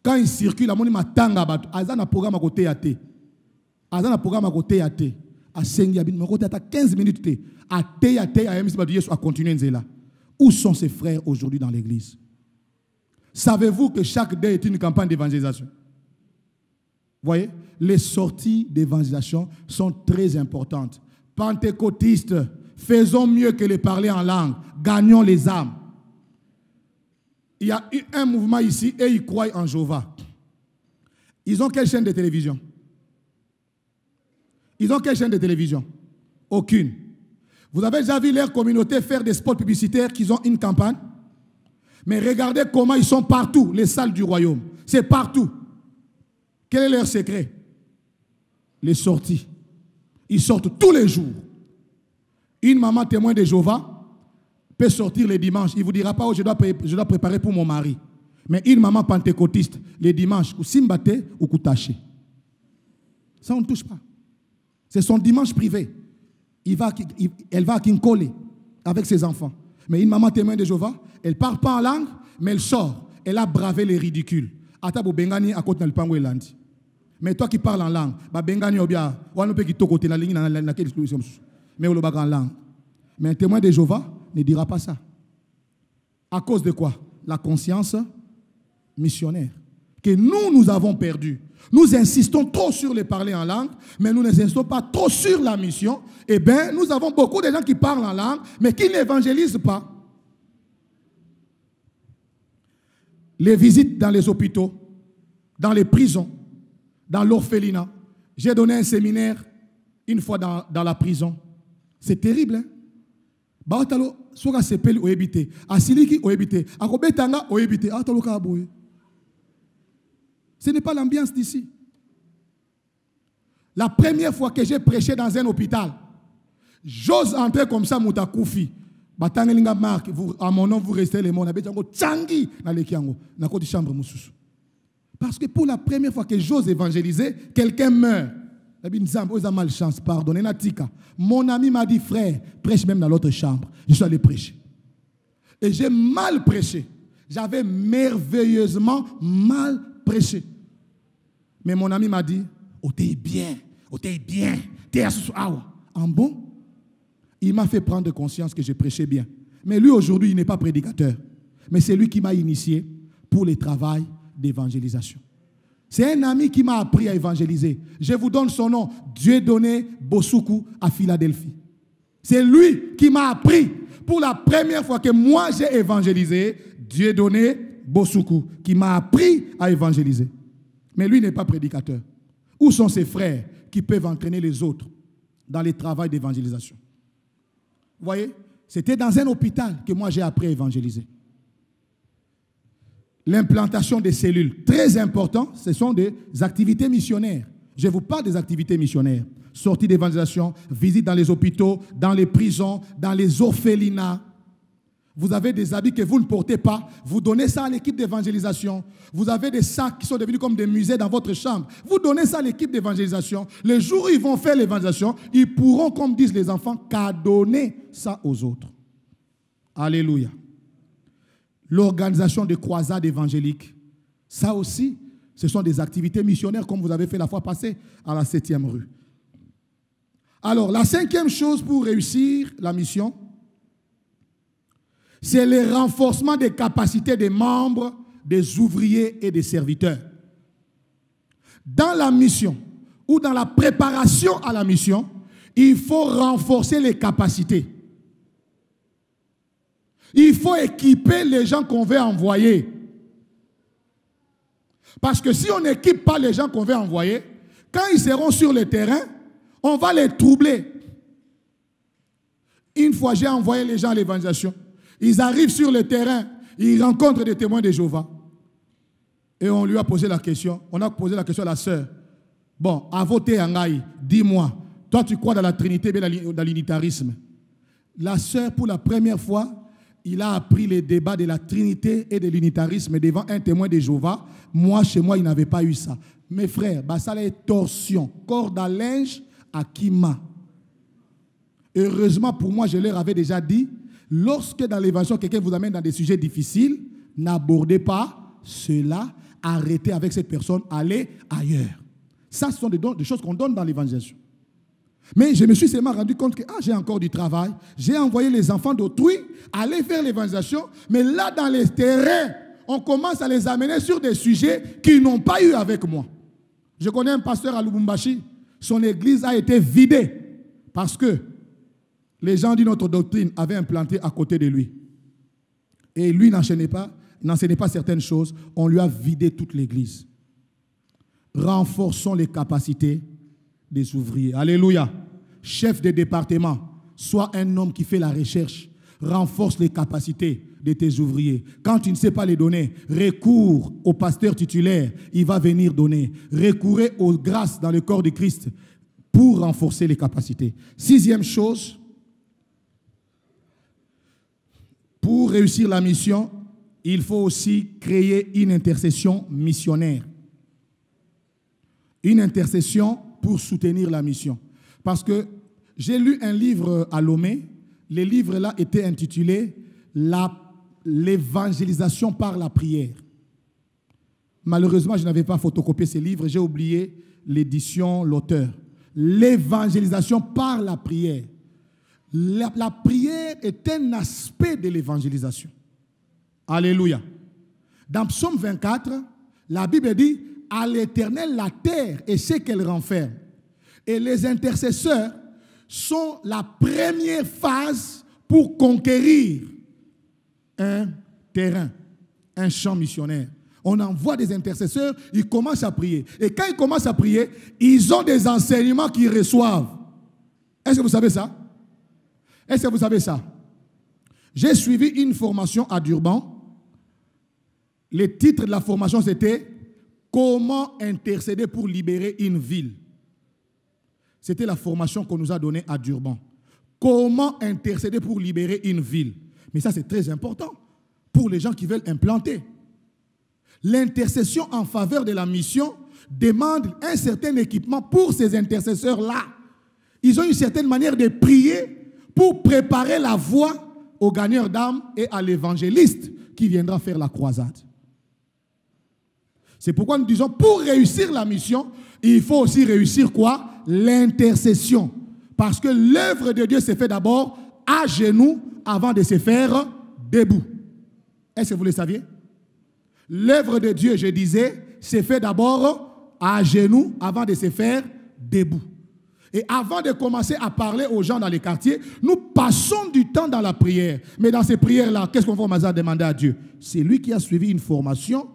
Quand il circule, il m'a tanga bato. Azan a programme à côté à té. Azan a programme à côté à té. À 15 minutes té. À té à continuer là. Où sont ses frères aujourd'hui dans l'église? Savez-vous que chaque dé est une campagne d'évangélisation? Voyez, les sorties d'évangélisation sont très importantes. Pentecôtistes, faisons mieux que les parler en langue. Gagnons les âmes. Il y a un mouvement ici et ils croient en Jéhovah. Ils ont quelle chaîne de télévision? Ils ont quelle chaîne de télévision? Aucune. Vous avez déjà vu leur communauté faire des spots publicitaires qu'ils ont une campagne? Mais regardez comment ils sont partout, les salles du royaume. C'est partout. Quel est leur secret? Les sorties. Ils sortent tous les jours. Une maman témoin de Jéhovah peut sortir les dimanches. Il ne vous dira pas, oh, je dois préparer pour mon mari. Mais une maman pentecôtiste, les dimanches, ou simbate ou koutaché. Ça, on ne touche pas. C'est son dimanche privé. Elle va à Kinkole avec ses enfants. Mais une maman témoin de Jéhovah, elle ne parle pas en langue, mais elle sort. Elle a bravé les ridicules. Mais toi qui parles en langue, mais un témoin de Jéhovah ne dira pas ça. À cause de quoi? La conscience missionnaire que nous avons perdu. Nous insistons trop sur les parler en langue, mais nous n'insistons pas trop sur la mission. Eh bien, nous avons beaucoup de gens qui parlent en langue, mais qui n'évangélisent pas. Les visites dans les hôpitaux, dans les prisons, dans l'orphelinat. J'ai donné un séminaire une fois dans la prison. C'est terrible, hein? Baotalo, soga sepeli oebite, asiliki oebite, akobetanga oebite, atalo kaboye. Ce n'est pas l'ambiance d'ici. La première fois que j'ai prêché dans un hôpital, j'ose entrer comme ça, Moutakoufi. Batangelinga Marc, à mon nom, vous restez les mots. Tchangi, dans chambre. Parce que pour la première fois que j'ose évangéliser, quelqu'un meurt. Malchance, pardonnez, mon ami m'a dit, frère, prêche même dans l'autre chambre. Je suis allé prêcher. Et j'ai mal prêché. J'avais merveilleusement mal prêché. Mais mon ami m'a dit, oh, t'es bien, t'es en bon. Il m'a fait prendre conscience que je prêchais bien. Mais lui, aujourd'hui, il n'est pas prédicateur. Mais c'est lui qui m'a initié pour le travail d'évangélisation. C'est un ami qui m'a appris à évangéliser. Je vous donne son nom, Dieudonné Bosuku à Philadelphie. C'est lui qui m'a appris pour la première fois que moi j'ai évangélisé, Dieudonné Bosuku, qui m'a appris à évangéliser. Mais lui n'est pas prédicateur. Où sont ses frères qui peuvent entraîner les autres dans le travail d'évangélisation? Vous voyez, c'était dans un hôpital que moi j'ai appris à évangéliser. L'implantation des cellules, très important, ce sont des activités missionnaires. Je vous parle des activités missionnaires. Sortie d'évangélisation, visite dans les hôpitaux, dans les prisons, dans les orphelinats. Vous avez des habits que vous ne portez pas, vous donnez ça à l'équipe d'évangélisation. Vous avez des sacs qui sont devenus comme des musées dans votre chambre. Vous donnez ça à l'équipe d'évangélisation. Le jour où ils vont faire l'évangélisation, ils pourront, comme disent les enfants, cadonner ça aux autres. Alléluia. L'organisation de croisades évangéliques, ça aussi, ce sont des activités missionnaires comme vous avez fait la fois passée à la 7e rue. Alors, la 5e chose pour réussir la mission, c'est le renforcement des capacités des membres, des ouvriers et des serviteurs. Dans la mission ou dans la préparation à la mission, il faut renforcer les capacités. Il faut équiper les gens qu'on veut envoyer. Parce que si on n'équipe pas les gens qu'on veut envoyer, quand ils seront sur le terrain, on va les troubler. Une fois, j'ai envoyé les gens à l'évangélisation. Ils arrivent sur le terrain, ils rencontrent des témoins de Jéhovah. Et on lui a posé la question. On a posé la question à la sœur. Bon, à voter Angaï, dis-moi, toi tu crois dans la Trinité, bien dans l'unitarisme. La sœur, pour la première fois, il a appris les débats de la Trinité et de l'unitarisme devant un témoin de Jéhovah. Moi, chez moi, il n'avait pas eu ça. Mes frères, ça est torsion, corde à linge à Kima. Heureusement pour moi, je leur avais déjà dit, lorsque dans l'évangile, quelqu'un vous amène dans des sujets difficiles, n'abordez pas cela, arrêtez avec cette personne, allez ailleurs. Ça, ce sont des choses qu'on donne dans l'évangélisation. Mais je me suis seulement rendu compte que j'ai encore du travail. J'ai envoyé les enfants d'autrui aller faire l'évangélisation. Mais là, dans les terrains, on commence à les amener sur des sujets qu'ils n'ont pas eu avec moi. Je connais un pasteur à Lubumbashi, son église a été vidée parce que les gens d'une autre doctrine avaient implanté à côté de lui. Et lui n'enseignait pas certaines choses, on lui a vidé toute l'église. Renforçons les capacités des ouvriers. Alléluia. Chef de département, sois un homme qui fait la recherche. Renforce les capacités de tes ouvriers. Quand tu ne sais pas les donner, recours au pasteur titulaire, il va venir donner. Recourez aux grâces dans le corps de Christ pour renforcer les capacités. 6e chose, pour réussir la mission, il faut aussi créer une intercession missionnaire. Une intercession pour soutenir la mission. Parce que j'ai lu un livre à Lomé. Le livre-là était intitulé « L'évangélisation par la prière ». Malheureusement, je n'avais pas photocopié ce livre. J'ai oublié l'édition, l'auteur. L'évangélisation par la prière. La prière est un aspect de l'évangélisation. Alléluia. Dans Psaume 24, la Bible dit « À l'Éternel la terre et ce qu'elle renferme ». Et les intercesseurs sont la première phase pour conquérir un terrain, un champ missionnaire. On envoie des intercesseurs, ils commencent à prier. Et quand ils commencent à prier, ils ont des enseignements qu'ils reçoivent. Est-ce que vous savez ça? Est-ce que vous savez ça? J'ai suivi une formation à Durban. Le titre de la formation, c'était « Comment intercéder pour libérer une ville ». C'était la formation qu'on nous a donnée à Durban. Comment intercéder pour libérer une ville. Mais ça, c'est très important pour les gens qui veulent implanter. L'intercession en faveur de la mission demande un certain équipement pour ces intercesseurs-là. Ils ont une certaine manière de prier pour préparer la voie aux gagneurs d'âmes et à l'évangéliste qui viendra faire la croisade. C'est pourquoi nous disons, pour réussir la mission, il faut aussi réussir quoi? L'intercession. Parce que l'œuvre de Dieu s'est faite d'abord à genoux avant de se faire debout. Est-ce que vous le saviez? L'œuvre de Dieu, je disais, s'est faite d'abord à genoux avant de se faire debout. Et avant de commencer à parler aux gens dans les quartiers, nous passons du temps dans la prière. Mais dans ces prières-là, qu'est-ce qu'on va demander à Dieu? C'est lui qui a suivi une formation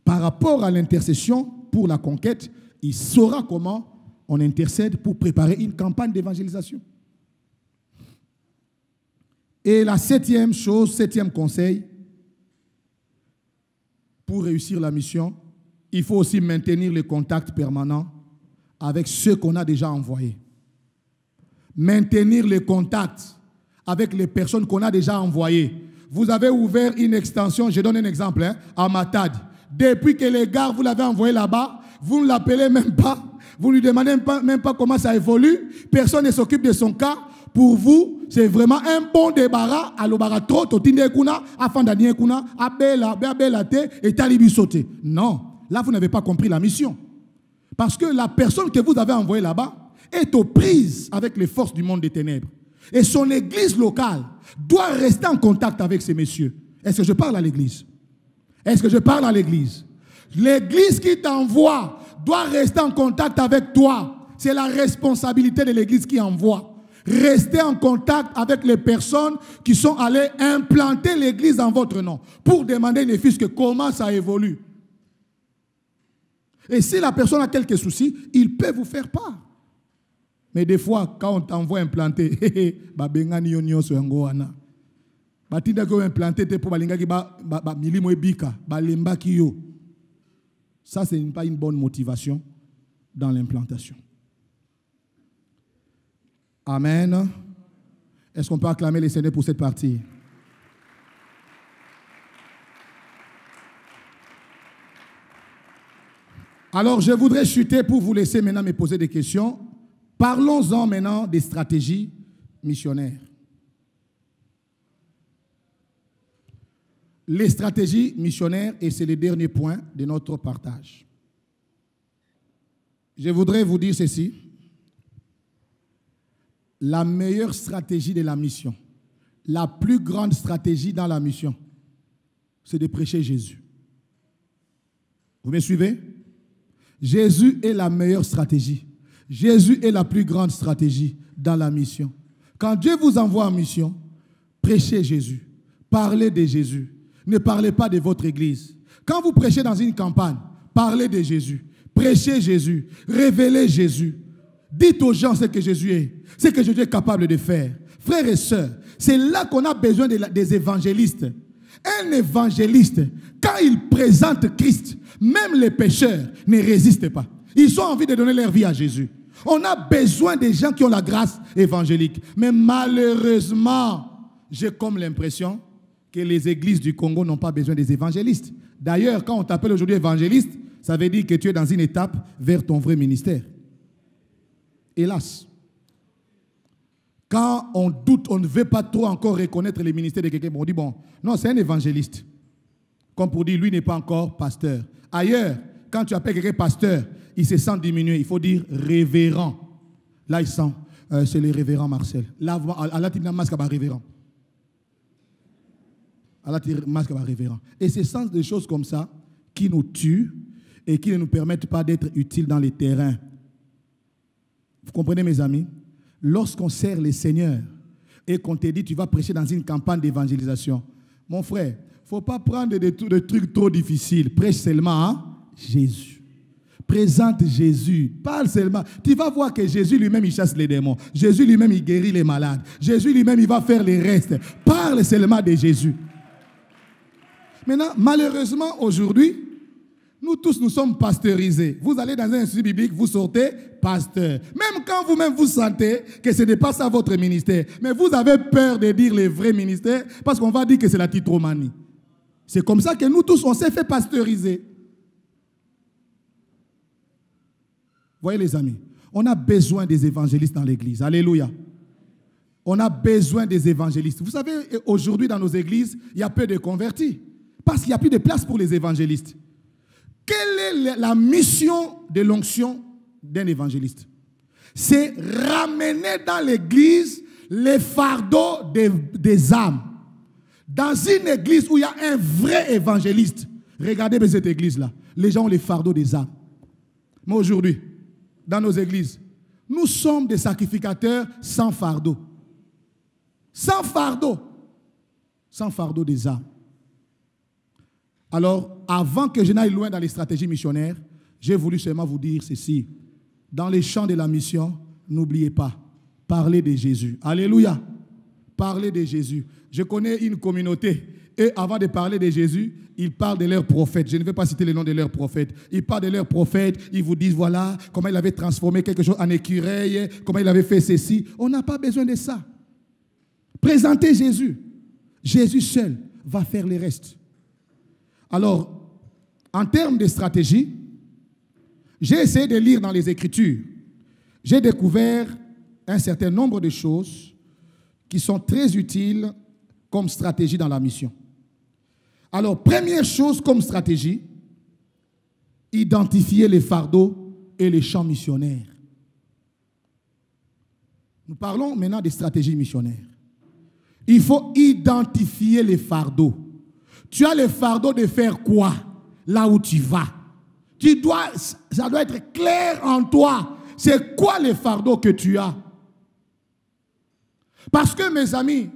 par rapport à l'intercession pour la conquête. Il saura comment on intercède pour préparer une campagne d'évangélisation. Et la 7e chose, 7e conseil, pour réussir la mission, il faut aussi maintenir le contact permanent avec ceux qu'on a déjà envoyés. Maintenir le contact avec les personnes qu'on a déjà envoyées. Vous avez ouvert une extension, je donne un exemple, à Matadi. Depuis que les gars, vous l'avez envoyé là-bas, vous ne l'appelez même pas, vous ne lui demandez même pas comment ça évolue, personne ne s'occupe de son cas. Pour vous, c'est vraiment un bon débarras à l'obarato, totinde kuna, afin d'anier kuna, abela te et talibi sauté. Non, là vous n'avez pas compris la mission. Parce que la personne que vous avez envoyée là-bas est aux prises avec les forces du monde des ténèbres. Et son église locale doit rester en contact avec ces messieurs. Est-ce que je parle à l'église? Est-ce que je parle à l'église? L'église qui t'envoie doit rester en contact avec toi. C'est la responsabilité de l'église qui envoie. Restez en contact avec les personnes qui sont allées implanter l'église en votre nom pour demander ne fût-ce que comment ça évolue. Et si la personne a quelques soucis, il peut vous faire part. Mais des fois, quand on t'envoie implanter, ça, ce n'est pas une bonne motivation dans l'implantation. Amen. Est-ce qu'on peut acclamer les Seigneurs pour cette partie? Alors, je voudrais chuter pour vous laisser maintenant me poser des questions. Parlons-en maintenant des stratégies missionnaires. Les stratégies missionnaires, et c'est le dernier point de notre partage. Je voudrais vous dire ceci. La meilleure stratégie de la mission, la plus grande stratégie dans la mission, c'est de prêcher Jésus. Vous me suivez? Jésus est la meilleure stratégie. Jésus est la plus grande stratégie dans la mission. Quand Dieu vous envoie en mission, prêchez Jésus. Parlez de Jésus. Ne parlez pas de votre église. Quand vous prêchez dans une campagne, parlez de Jésus. Prêchez Jésus. Révélez Jésus. Dites aux gens ce que Jésus est. Ce que Jésus est capable de faire. Frères et sœurs, c'est là qu'on a besoin des évangélistes. Un évangéliste, quand il présente Christ, même les pécheurs ne résistent pas. Ils ont envie de donner leur vie à Jésus. On a besoin des gens qui ont la grâce évangélique. Mais malheureusement, j'ai comme l'impression que les églises du Congo n'ont pas besoin des évangélistes. D'ailleurs, quand on t'appelle aujourd'hui évangéliste, ça veut dire que tu es dans une étape vers ton vrai ministère. Hélas. Quand on doute, on ne veut pas trop encore reconnaître les ministères de quelqu'un, on dit, bon, non, c'est un évangéliste. Comme pour dire, lui n'est pas encore pasteur. Ailleurs, quand tu appelles quelqu'un pasteur, il se sent diminué. Il faut dire révérend. Là, il sent, c'est le révérend Marcel. Là, tu as un masque à révérend. Allah masque à révérend. Et c'est sens de choses comme ça qui nous tuent et qui ne nous permettent pas d'être utiles dans les terrains. Vous comprenez, mes amis? Lorsqu'on sert les seigneurs et qu'on te dit tu vas prêcher dans une campagne d'évangélisation, mon frère, il ne faut pas prendre des trucs trop difficiles. Prêche seulement à Jésus. Présente Jésus. Parle seulement. Tu vas voir que Jésus lui-même, il chasse les démons. Jésus lui-même, il guérit les malades. Jésus lui-même, il va faire les restes. Parle seulement de Jésus. Maintenant, malheureusement, aujourd'hui, nous tous, nous sommes pasteurisés. Vous allez dans un institut biblique, vous sortez pasteur. Même quand vous-même vous sentez que ce n'est pas ça votre ministère, mais vous avez peur de dire les vrais ministères parce qu'on va dire que c'est la titromanie. C'est comme ça que nous tous, on s'est fait pasteuriser. Voyez les amis, on a besoin des évangélistes dans l'église. Alléluia. On a besoin des évangélistes. Vous savez, aujourd'hui dans nos églises, il y a peu de convertis parce qu'il n'y a plus de place pour les évangélistes. Quelle est la mission de l'onction d'un évangéliste? C'est ramener dans l'église les fardeaux des âmes. Dans une église où il y a un vrai évangéliste, regardez cette église-là, les gens ont les fardeaux des âmes. Mais aujourd'hui, dans nos églises, nous sommes des sacrificateurs sans fardeau. Sans fardeau. Sans fardeau des âmes. Alors, avant que je n'aille loin dans les stratégies missionnaires, j'ai voulu seulement vous dire ceci. Dans les champs de la mission, n'oubliez pas, parlez de Jésus. Alléluia. Parlez de Jésus. Je connais une communauté, et avant de parler de Jésus, ils parlent de leurs prophètes. Je ne vais pas citer le nom de leurs prophètes. Ils parlent de leurs prophètes, ils vous disent, voilà, comment il avait transformé quelque chose en écureuil, comment il avait fait ceci. On n'a pas besoin de ça. Présentez Jésus. Jésus seul va faire le reste. Alors, en termes de stratégie, j'ai essayé de lire dans les Écritures. J'ai découvert un certain nombre de choses qui sont très utiles comme stratégie dans la mission. Alors, première chose comme stratégie, identifier les fardeaux et les champs missionnaires. Nous parlons maintenant des stratégies missionnaires. Il faut identifier les fardeaux. Tu as le fardeau de faire quoi là où tu vas? Ça doit être clair en toi. C'est quoi le fardeau que tu as? Parce que, mes amis,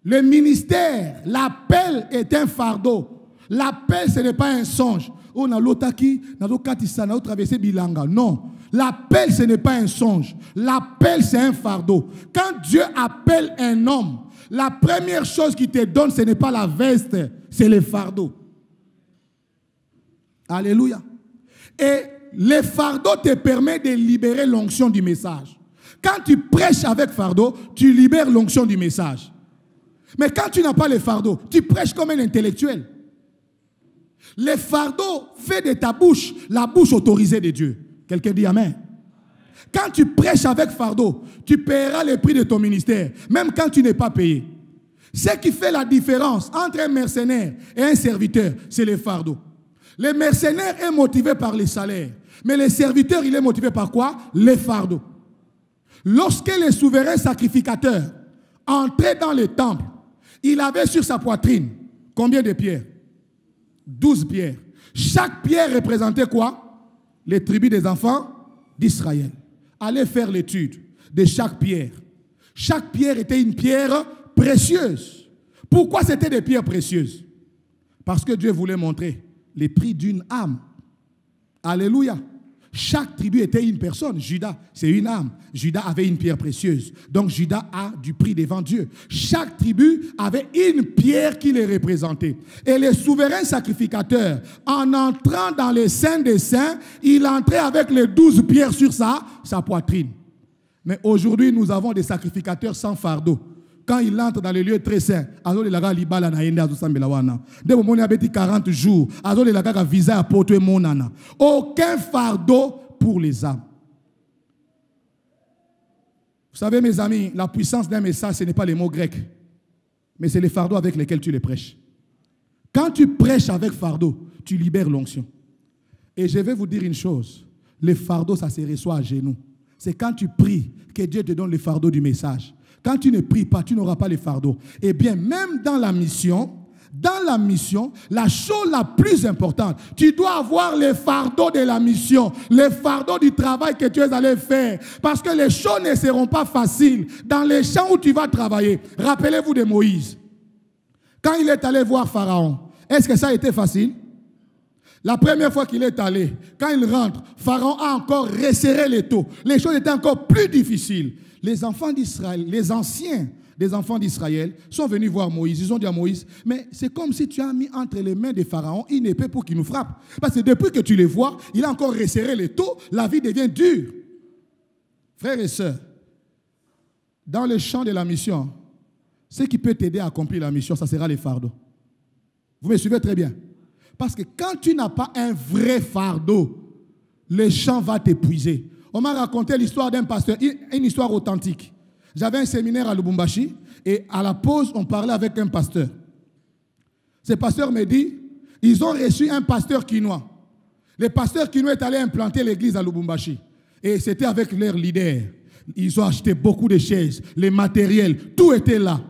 le ministère, l'appel est un fardeau. L'appel, ce n'est pas un songe. Oh, na lotaki, na lokatisa, na traversé bilanga. Non. L'appel, ce n'est pas un songe. L'appel, c'est un fardeau. Quand Dieu appelle un homme, la première chose qu'il te donne, ce n'est pas la veste, c'est le fardeau. Alléluia. Et le fardeau te permet de libérer l'onction du message. Quand tu prêches avec fardeau, tu libères l'onction du message. Mais quand tu n'as pas le fardeau, tu prêches comme un intellectuel. Le fardeau fait de ta bouche la bouche autorisée de Dieu. Quelqu'un dit amen. Quand tu prêches avec fardeau, tu paieras le prix de ton ministère, même quand tu n'es pas payé. Ce qui fait la différence entre un mercenaire et un serviteur, c'est le fardeau. Le mercenaire est motivé par les salaires, mais le serviteur, il est motivé par quoi? Les fardeaux. Lorsque le souverain sacrificateur entrait dans le temple, il avait sur sa poitrine combien de pierres? 12 pierres. Chaque pierre représentait quoi? Les tribus des enfants d'Israël. Allez faire l'étude de chaque pierre. Chaque pierre était une pierre précieuse. Pourquoi c'était des pierres précieuses? Parce que Dieu voulait montrer les prix d'une âme. Alléluia. Chaque tribu était une personne. Judas, c'est une âme. Judas avait une pierre précieuse. Donc Judas a du prix devant Dieu. Chaque tribu avait une pierre qui les représentait. Et les souverains sacrificateurs, en entrant dans les saints des saints, il entrait avec les 12 pierres sur sa poitrine. Mais aujourd'hui, nous avons des sacrificateurs sans fardeau. Quand il entre dans les lieux très saints, il a 40 jours, aucun fardeau pour les âmes. Vous savez, mes amis, la puissance d'un message, ce n'est pas les mots grecs, mais c'est les fardeaux avec lesquels tu les prêches. Quand tu prêches avec fardeau, tu libères l'onction. Et je vais vous dire une chose, les fardeaux, ça se reçoit à genoux. C'est quand tu pries que Dieu te donne le fardeau du message. Quand tu ne pries pas, tu n'auras pas les fardeaux. Eh bien, même dans la mission, la chose la plus importante, tu dois avoir les fardeaux de la mission, les fardeaux du travail que tu es allé faire. Parce que les choses ne seront pas faciles dans les champs où tu vas travailler. Rappelez-vous de Moïse. Quand il est allé voir Pharaon, est-ce que ça a été facile? La première fois qu'il est allé, quand il rentre, Pharaon a encore resserré les taux. Les choses étaient encore plus difficiles. Les enfants d'Israël, les anciens des enfants d'Israël sont venus voir Moïse. Ils ont dit à Moïse, mais c'est comme si tu as mis entre les mains de Pharaon une épée pour qu'il nous frappe. Parce que depuis que tu les vois, il a encore resserré les taux, la vie devient dure. Frères et sœurs, dans le champ de la mission, ce qui peut t'aider à accomplir la mission, ça sera les fardeaux. Vous me suivez très bien? Parce que quand tu n'as pas un vrai fardeau, le champ va t'épuiser. On m'a raconté l'histoire d'un pasteur, une histoire authentique. J'avais un séminaire à Lubumbashi et à la pause, on parlait avec un pasteur. Ce pasteur me dit, ils ont reçu un pasteur quinois. Le pasteur quinois est allé implanter l'église à Lubumbashi. Et c'était avec leur leader. Ils ont acheté beaucoup de chaises, les matériels, tout était là.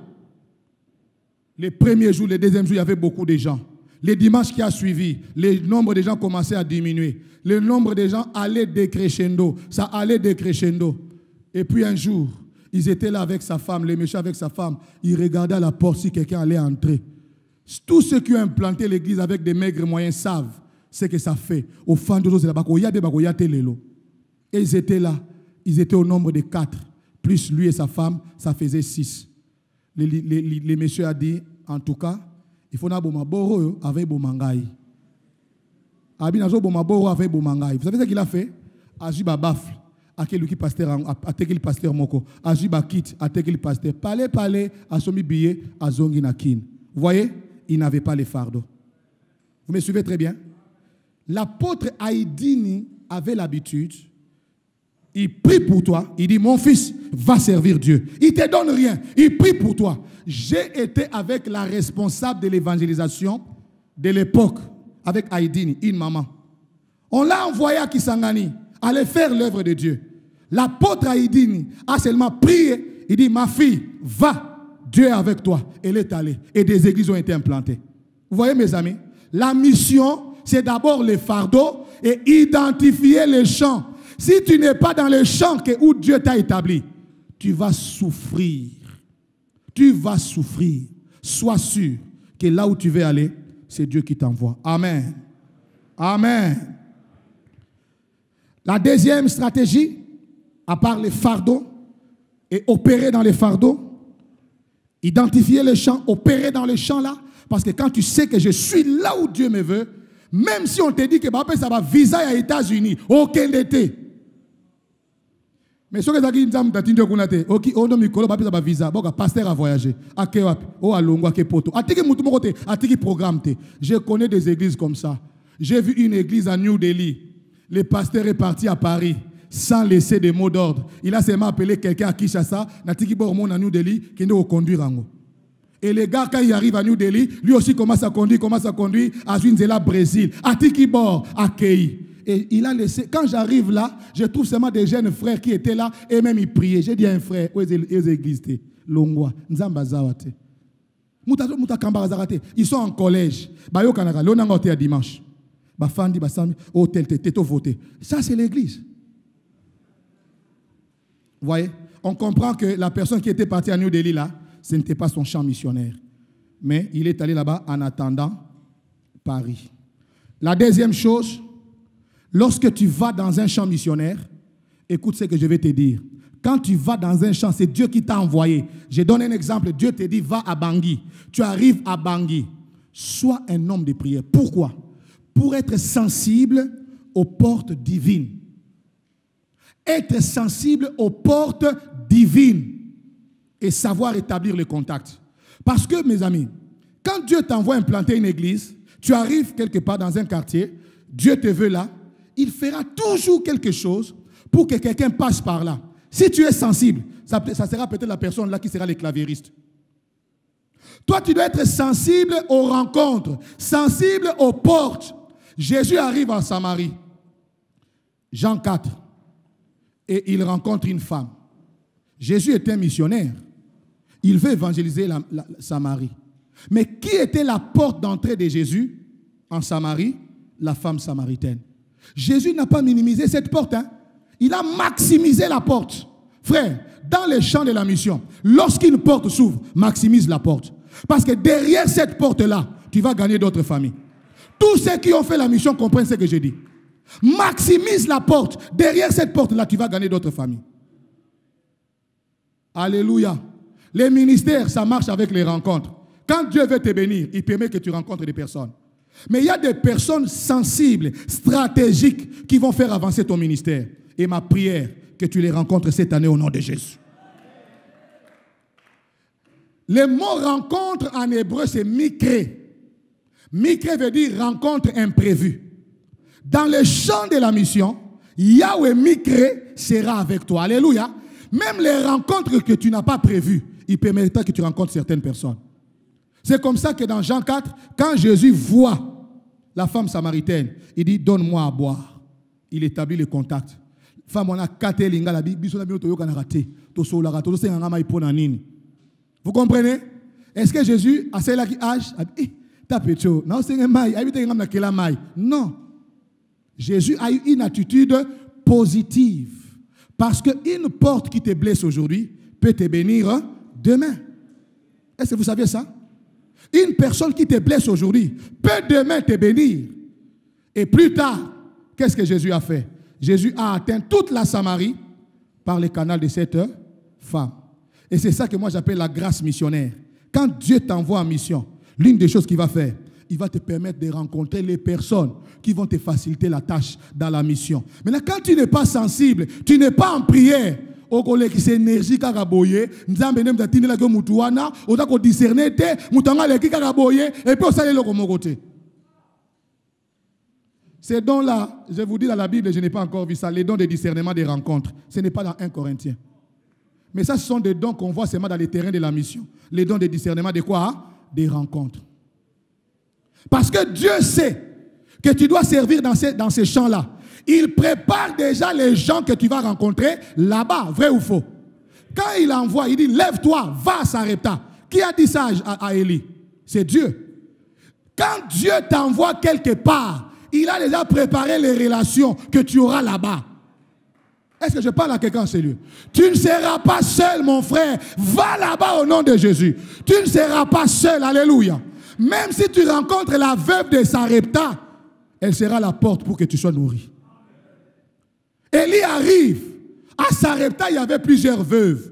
Les premiers jours, les deuxièmes jours, il y avait beaucoup de gens. Les dimanches qui a suivi, le nombre de gens commençait à diminuer. Le nombre de gens allait décrescendo. Ça allait décrescendo. Et puis un jour, ils étaient là avec sa femme, les messieurs avec sa femme. Ils regardaient à la porte si quelqu'un allait entrer. Tous ceux qui ont implanté l'église avec des maigres moyens savent ce que ça fait. Au fond de l'eau, et ils étaient là. Ils étaient au nombre de 4. Plus lui et sa femme, ça faisait 6. Les messieurs ont dit, en tout cas, il faut que avec Bomangaï. Vous savez ce qu'il a fait? Ajiba bafle. Akeluki pasteur atekeli pasteur moko. Ajiba kit atekeli pasteur. Palais asomi billet azongi nakin. Vous voyez? Il n'avait pas les fardeaux. Vous me suivez très bien? L'apôtre Haïdini avait l'habitude. Il prie pour toi. Il dit, mon fils va servir Dieu. Il ne te donne rien. Il prie pour toi. J'ai été avec la responsable de l'évangélisation de l'époque, avec Haïdini, une maman. On l'a envoyé à Kisangani, aller faire l'œuvre de Dieu. L'apôtre Haïdini a seulement prié. Il dit, ma fille, va, Dieu est avec toi. Elle est allée. Et des églises ont été implantées. Vous voyez, mes amis, la mission, c'est d'abord les fardeaux et identifier les champs. Si tu n'es pas dans les champs où Dieu t'a établi, tu vas souffrir. Tu vas souffrir. Sois sûr que là où tu veux aller, c'est Dieu qui t'envoie. Amen. Amen. La deuxième stratégie, à part les fardeaux, et opérer dans les fardeaux, identifier les champs, opérer dans les champs là, parce que quand tu sais que je suis là où Dieu me veut, même si on te dit que ça va visa aux États-Unis, aucun d'été. Mais ce que tu as dit, on a visa, pasteur a voyagé, je connais des églises comme ça. J'ai vu une église à New Delhi. Le pasteur est parti à Paris sans laisser de mots d'ordre. Il a seulement appelé quelqu'un à Kinshasa, à New Delhi, qui doit conduire. Et les gars, quand il arrive à New Delhi, lui aussi commence à conduire à Zunzela, Brésil, à Tikibor, à Kei. Et il a laissé, quand j'arrive là, je trouve seulement des jeunes frères qui étaient là et même ils priaient. J'ai dit à un frère, où est l'église? Longwa, Nzambazawate. Ils sont en collège. Dimanche. Ça, c'est l'église. Vous voyez? On comprend que la personne qui était partie à New Delhi, là, ce n'était pas son champ missionnaire. Mais il est allé là-bas en attendant Paris. La deuxième chose, lorsque tu vas dans un champ missionnaire, écoute ce que je vais te dire. Quand tu vas dans un champ, c'est Dieu qui t'a envoyé. Je donne un exemple. Dieu te dit, va à Bangui. Tu arrives à Bangui. Sois un homme de prière. Pourquoi? Pour être sensible aux portes divines. Être sensible aux portes divines et savoir établir le contact. Parce que, mes amis, quand Dieu t'envoie implanter une église, tu arrives quelque part dans un quartier, Dieu te veut là, il fera toujours quelque chose pour que quelqu'un passe par là. Si tu es sensible, ça sera peut-être la personne là qui sera le clavieriste. Toi, tu dois être sensible aux rencontres, sensible aux portes. Jésus arrive en Samarie. Jean 4. Et il rencontre une femme. Jésus était un missionnaire. Il veut évangéliser la Samarie. Mais qui était la porte d'entrée de Jésus en Samarie? La femme samaritaine. Jésus n'a pas minimisé cette porte. Il a maximisé la porte. Frère, dans les champs de la mission, lorsqu'une porte s'ouvre, maximise la porte. Parce que derrière cette porte-là, tu vas gagner d'autres familles. Tous ceux qui ont fait la mission comprennent ce que je dis. Maximise la porte. Derrière cette porte-là, tu vas gagner d'autres familles. Alléluia. Les ministères, ça marche avec les rencontres. Quand Dieu veut te bénir, il permet que tu rencontres des personnes. Mais il y a des personnes sensibles, stratégiques, qui vont faire avancer ton ministère. Et ma prière, que tu les rencontres cette année au nom de Jésus. Le mot rencontre en hébreu, c'est mikré. Mikré veut dire rencontre imprévue. Dans le champ de la mission, Yahweh mikré sera avec toi. Alléluia. Même les rencontres que tu n'as pas prévues, il permettra que tu rencontres certaines personnes. C'est comme ça que dans Jean 4, quand Jésus voit la femme samaritaine, il dit, donne-moi à boire. Il établit le contact. Femme, on a quatre linga la Bible, vous comprenez? Est-ce que Jésus a celle qui âge? Non. Jésus a eu une attitude positive. Parce qu'une porte qui te blesse aujourd'hui peut te bénir demain. Est-ce que vous saviez ça? Une personne qui te blesse aujourd'hui peut demain te bénir. Et plus tard, qu'est-ce que Jésus a fait? Jésus a atteint toute la Samarie par le canal de cette femme. Et c'est ça que moi j'appelle la grâce missionnaire. Quand Dieu t'envoie en mission, l'une des choses qu'il va faire, il va te permettre de rencontrer les personnes qui vont te faciliter la tâche dans la mission. Maintenant, quand tu n'es pas sensible, tu n'es pas en prière, au collègue qui s'est énergie karaboye, nzambe nem datine la mutuana, au dako discerner te, mutanga le ki karaboye, et puis au salé le comme côté. Ces dons-là, je vous dis dans la Bible, je n'ai pas encore vu ça, les dons de discernement des rencontres. Ce n'est pas dans 1 Corinthiens. Mais ça, ce sont des dons qu'on voit seulement dans les terrains de la mission. Les dons de discernement de quoi? Des rencontres. Parce que Dieu sait que tu dois servir dans ces champs-là. Il prépare déjà les gens que tu vas rencontrer là-bas, vrai ou faux. Quand il envoie, il dit, lève-toi, va à Sarepta. Qui a dit ça à Élie? C'est Dieu. Quand Dieu t'envoie quelque part, il a déjà préparé les relations que tu auras là-bas. Est-ce que je parle à quelqu'un en sérieux? Tu ne seras pas seul, mon frère. Va là-bas au nom de Jésus. Tu ne seras pas seul. Alléluia. Même si tu rencontres la veuve de Sarepta, elle sera la porte pour que tu sois nourri. Élie arrive. À Sarepta, il y avait plusieurs veuves.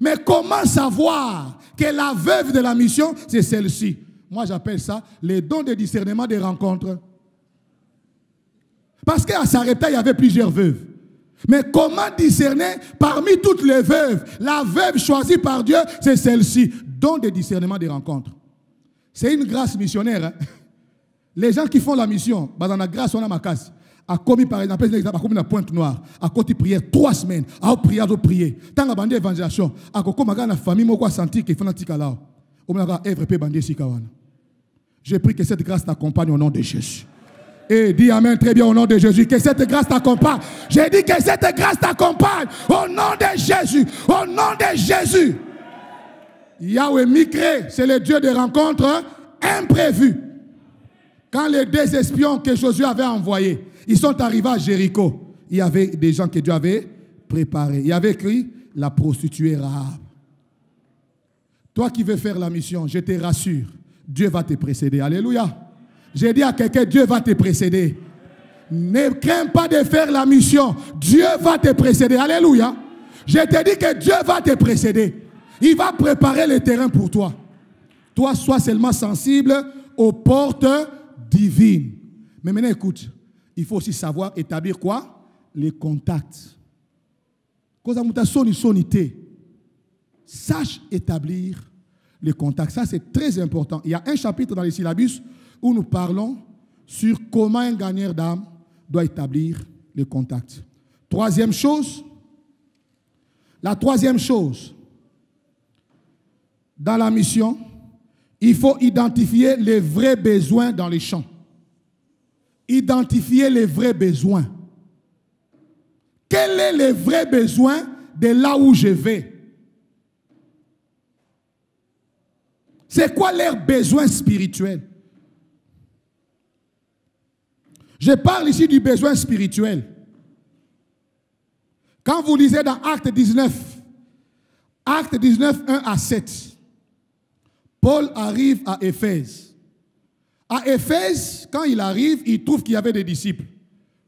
Mais comment savoir que la veuve de la mission, c'est celle-ci? Moi, j'appelle ça les dons de discernement des rencontres. Parce qu'à Sarepta, il y avait plusieurs veuves. Mais comment discerner parmi toutes les veuves? La veuve choisie par Dieu, c'est celle-ci. Don de discernement des rencontres. C'est une grâce missionnaire. Hein? Les gens qui font la mission, dans la grâce, on a ma casse. A commis par exemple, a commis la pointe noire. A côté prière 3 semaines. A prié. Tant que bandé évangélisation. A comme la famille, moi, senti qu'il faut un tika là. On a œuvre bandé sikawana. Je prie que cette grâce t'accompagne au nom de Jésus. Et dis amen très bien au nom de Jésus. Que cette grâce t'accompagne. J'ai dit que cette grâce t'accompagne au nom de Jésus. Au nom de Jésus. Yahweh Mikré, c'est le Dieu des rencontres imprévues. Quand les 2 espions que Josué avait envoyés, ils sont arrivés à Jéricho, il y avait des gens que Dieu avait préparés. Il y avait écrit la prostituée Rahab. Toi qui veux faire la mission, je te rassure, Dieu va te précéder. Alléluia. J'ai dit à quelqu'un, Dieu va te précéder. Ne crains pas de faire la mission. Dieu va te précéder. Alléluia. Je te dis que Dieu va te précéder. Il va préparer le terrain pour toi. Toi, sois seulement sensible aux portes divines. Mais maintenant, écoute, il faut aussi savoir établir quoi? Les contacts. Sache établir les contacts. Ça, c'est très important. Il y a un chapitre dans les syllabus où nous parlons sur comment un gagneur d'âme doit établir les contacts. La troisième chose, dans la mission, il faut identifier les vrais besoins dans les champs. Identifier les vrais besoins. Quel est le vrai besoin de là où je vais? C'est quoi leurs besoins spirituels? Je parle ici du besoin spirituel. Quand vous lisez dans Actes 19, 1 à 7, Paul arrive à Éphèse. À Éphèse, quand il arrive, il trouve qu'il y avait des disciples.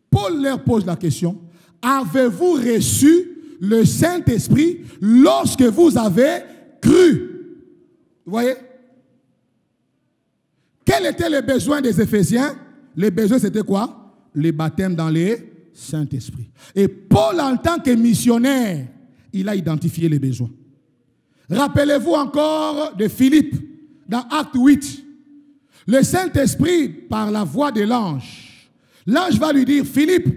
Paul leur pose la question, avez-vous reçu le Saint-Esprit lorsque vous avez cru? Vous voyez? Quels étaient les besoins des Éphésiens? Les besoins, c'était quoi? Le baptême dans le Saint-Esprit. Et Paul, en tant que missionnaire, il a identifié les besoins. Rappelez-vous encore de Philippe, dans Acte 8. Le Saint-Esprit, par la voix de l'ange, l'ange va lui dire, Philippe,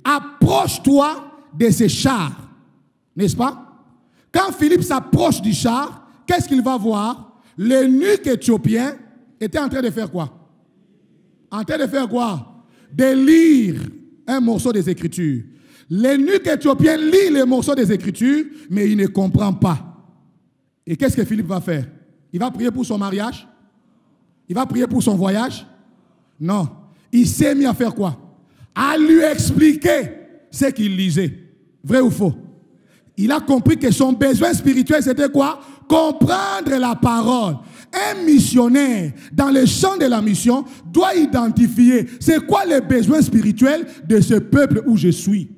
approche-toi de ces chars. N'est-ce pas? Quand Philippe s'approche du char, qu'est-ce qu'il va voir? L'eunuque éthiopien était en train de faire quoi? En train de faire quoi? De lire un morceau des Écritures. L'eunuque éthiopien lit les morceaux des Écritures, mais il ne comprend pas. Et qu'est-ce que Philippe va faire? Il va prier pour son mariage? Il va prier pour son voyage? Non. Il s'est mis à faire quoi? À lui expliquer ce qu'il lisait. Vrai ou faux? Il a compris que son besoin spirituel, c'était quoi? Comprendre la parole. Un missionnaire, dans le champ de la mission, doit identifier c'est quoi les besoins spirituels de ce peuple où je suis.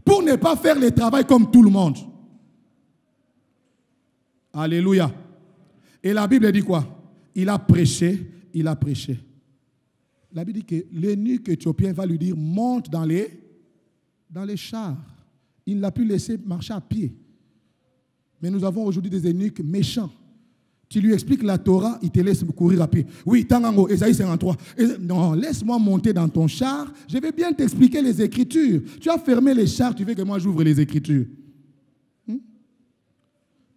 Pour ne pas faire le travail comme tout le monde. Alléluia. Et la Bible dit quoi? Il a prêché, il a prêché. La Bible dit que l'eunuque éthiopien va lui dire, monte dans les chars. Il l'a pu laisser marcher à pied. Mais nous avons aujourd'hui des eunuques méchants. Tu lui expliques la Torah, il te laisse courir à pied. Oui, Tangango, Ésaïe 53. Non, laisse-moi monter dans ton char. Je vais bien t'expliquer les Écritures. Tu as fermé les chars, tu veux que moi j'ouvre les Écritures.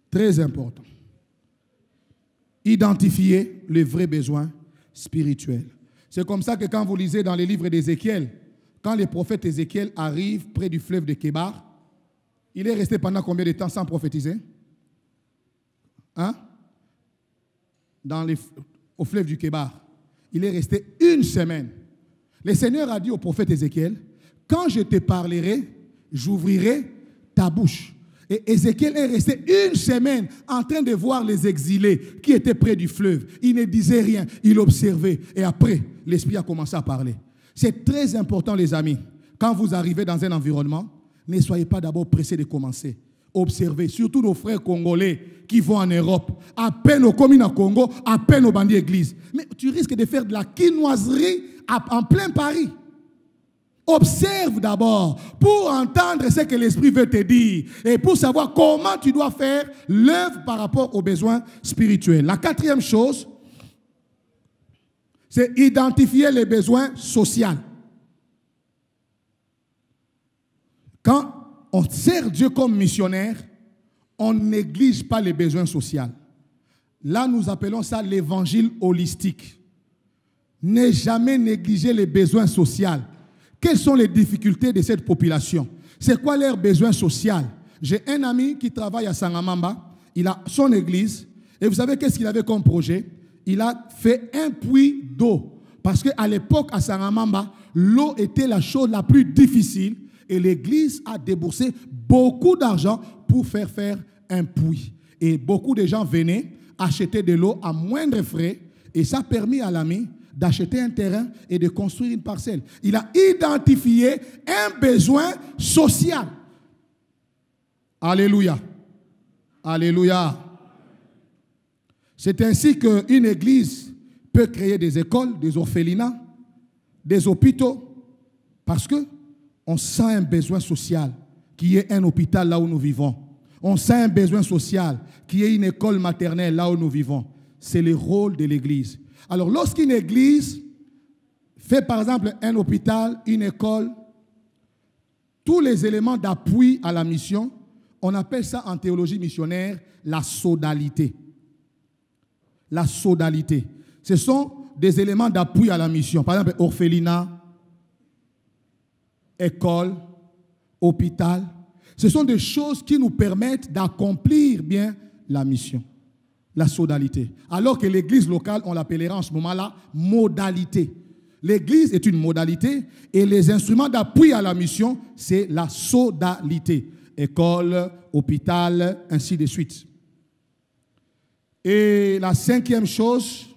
Très important. Identifier les vrais besoins spirituels. C'est comme ça que quand vous lisez dans les livres d'Ézéchiel, quand le prophète Ézéchiel arrive près du fleuve de Kébar, il est resté pendant combien de temps sans prophétiser? Hein? Au fleuve du Kébar. Il est resté 1 semaine. Le Seigneur a dit au prophète Ézéchiel, quand je te parlerai, j'ouvrirai ta bouche. Et Ézéchiel est resté 1 semaine en train de voir les exilés qui étaient près du fleuve. Il ne disait rien, il observait. Et après, l'Esprit a commencé à parler. C'est très important, les amis. Quand vous arrivez dans un environnement, ne soyez pas d'abord pressés de commencer. Observez, surtout nos frères congolais qui vont en Europe. À peine aux communes à Congo, à peine aux bandits églises. Mais tu risques de faire de la quinoiserie en plein Paris. Observe d'abord pour entendre ce que l'Esprit veut te dire et pour savoir comment tu dois faire l'œuvre par rapport aux besoins spirituels. La 4e chose, c'est identifier les besoins sociaux. Quand on sert Dieu comme missionnaire, on ne néglige pas les besoins sociaux. Là, nous appelons ça l'évangile holistique. Ne jamais négliger les besoins sociaux. Quelles sont les difficultés de cette population? C'est quoi leurs besoins sociaux? J'ai un ami qui travaille à Sangamamba. Il a son église. Et vous savez qu'est-ce qu'il avait comme projet? Il a fait un puits d'eau Parce qu'à l'époque, à Saramamba, l'eau était la chose la plus difficile et l'église a déboursé beaucoup d'argent pour faire un puits. Et beaucoup de gens venaient acheter de l'eau à moindre frais et ça a permis à l'ami d'acheter un terrain et de construire une parcelle. Il a identifié un besoin social. Alléluia. Alléluia. C'est ainsi qu'une église peut créer des écoles, des orphelinats, des hôpitaux, parce qu'on sent un besoin social, qu'il y ait un hôpital là où nous vivons. On sent un besoin social, qu'il y ait une école maternelle là où nous vivons. C'est le rôle de l'église. Alors, lorsqu'une église fait par exemple un hôpital, une école, tous les éléments d'appui à la mission, on appelle ça en théologie missionnaire la sodalité. La sodalité. Ce sont des éléments d'appui à la mission. Par exemple, orphelinat, école, hôpital. Ce sont des choses qui nous permettent d'accomplir bien la mission. La sodalité. Alors que l'église locale, on l'appellera en ce moment-là modalité. L'église est une modalité et les instruments d'appui à la mission, c'est la sodalité. École, hôpital, ainsi de suite. Et la cinquième chose,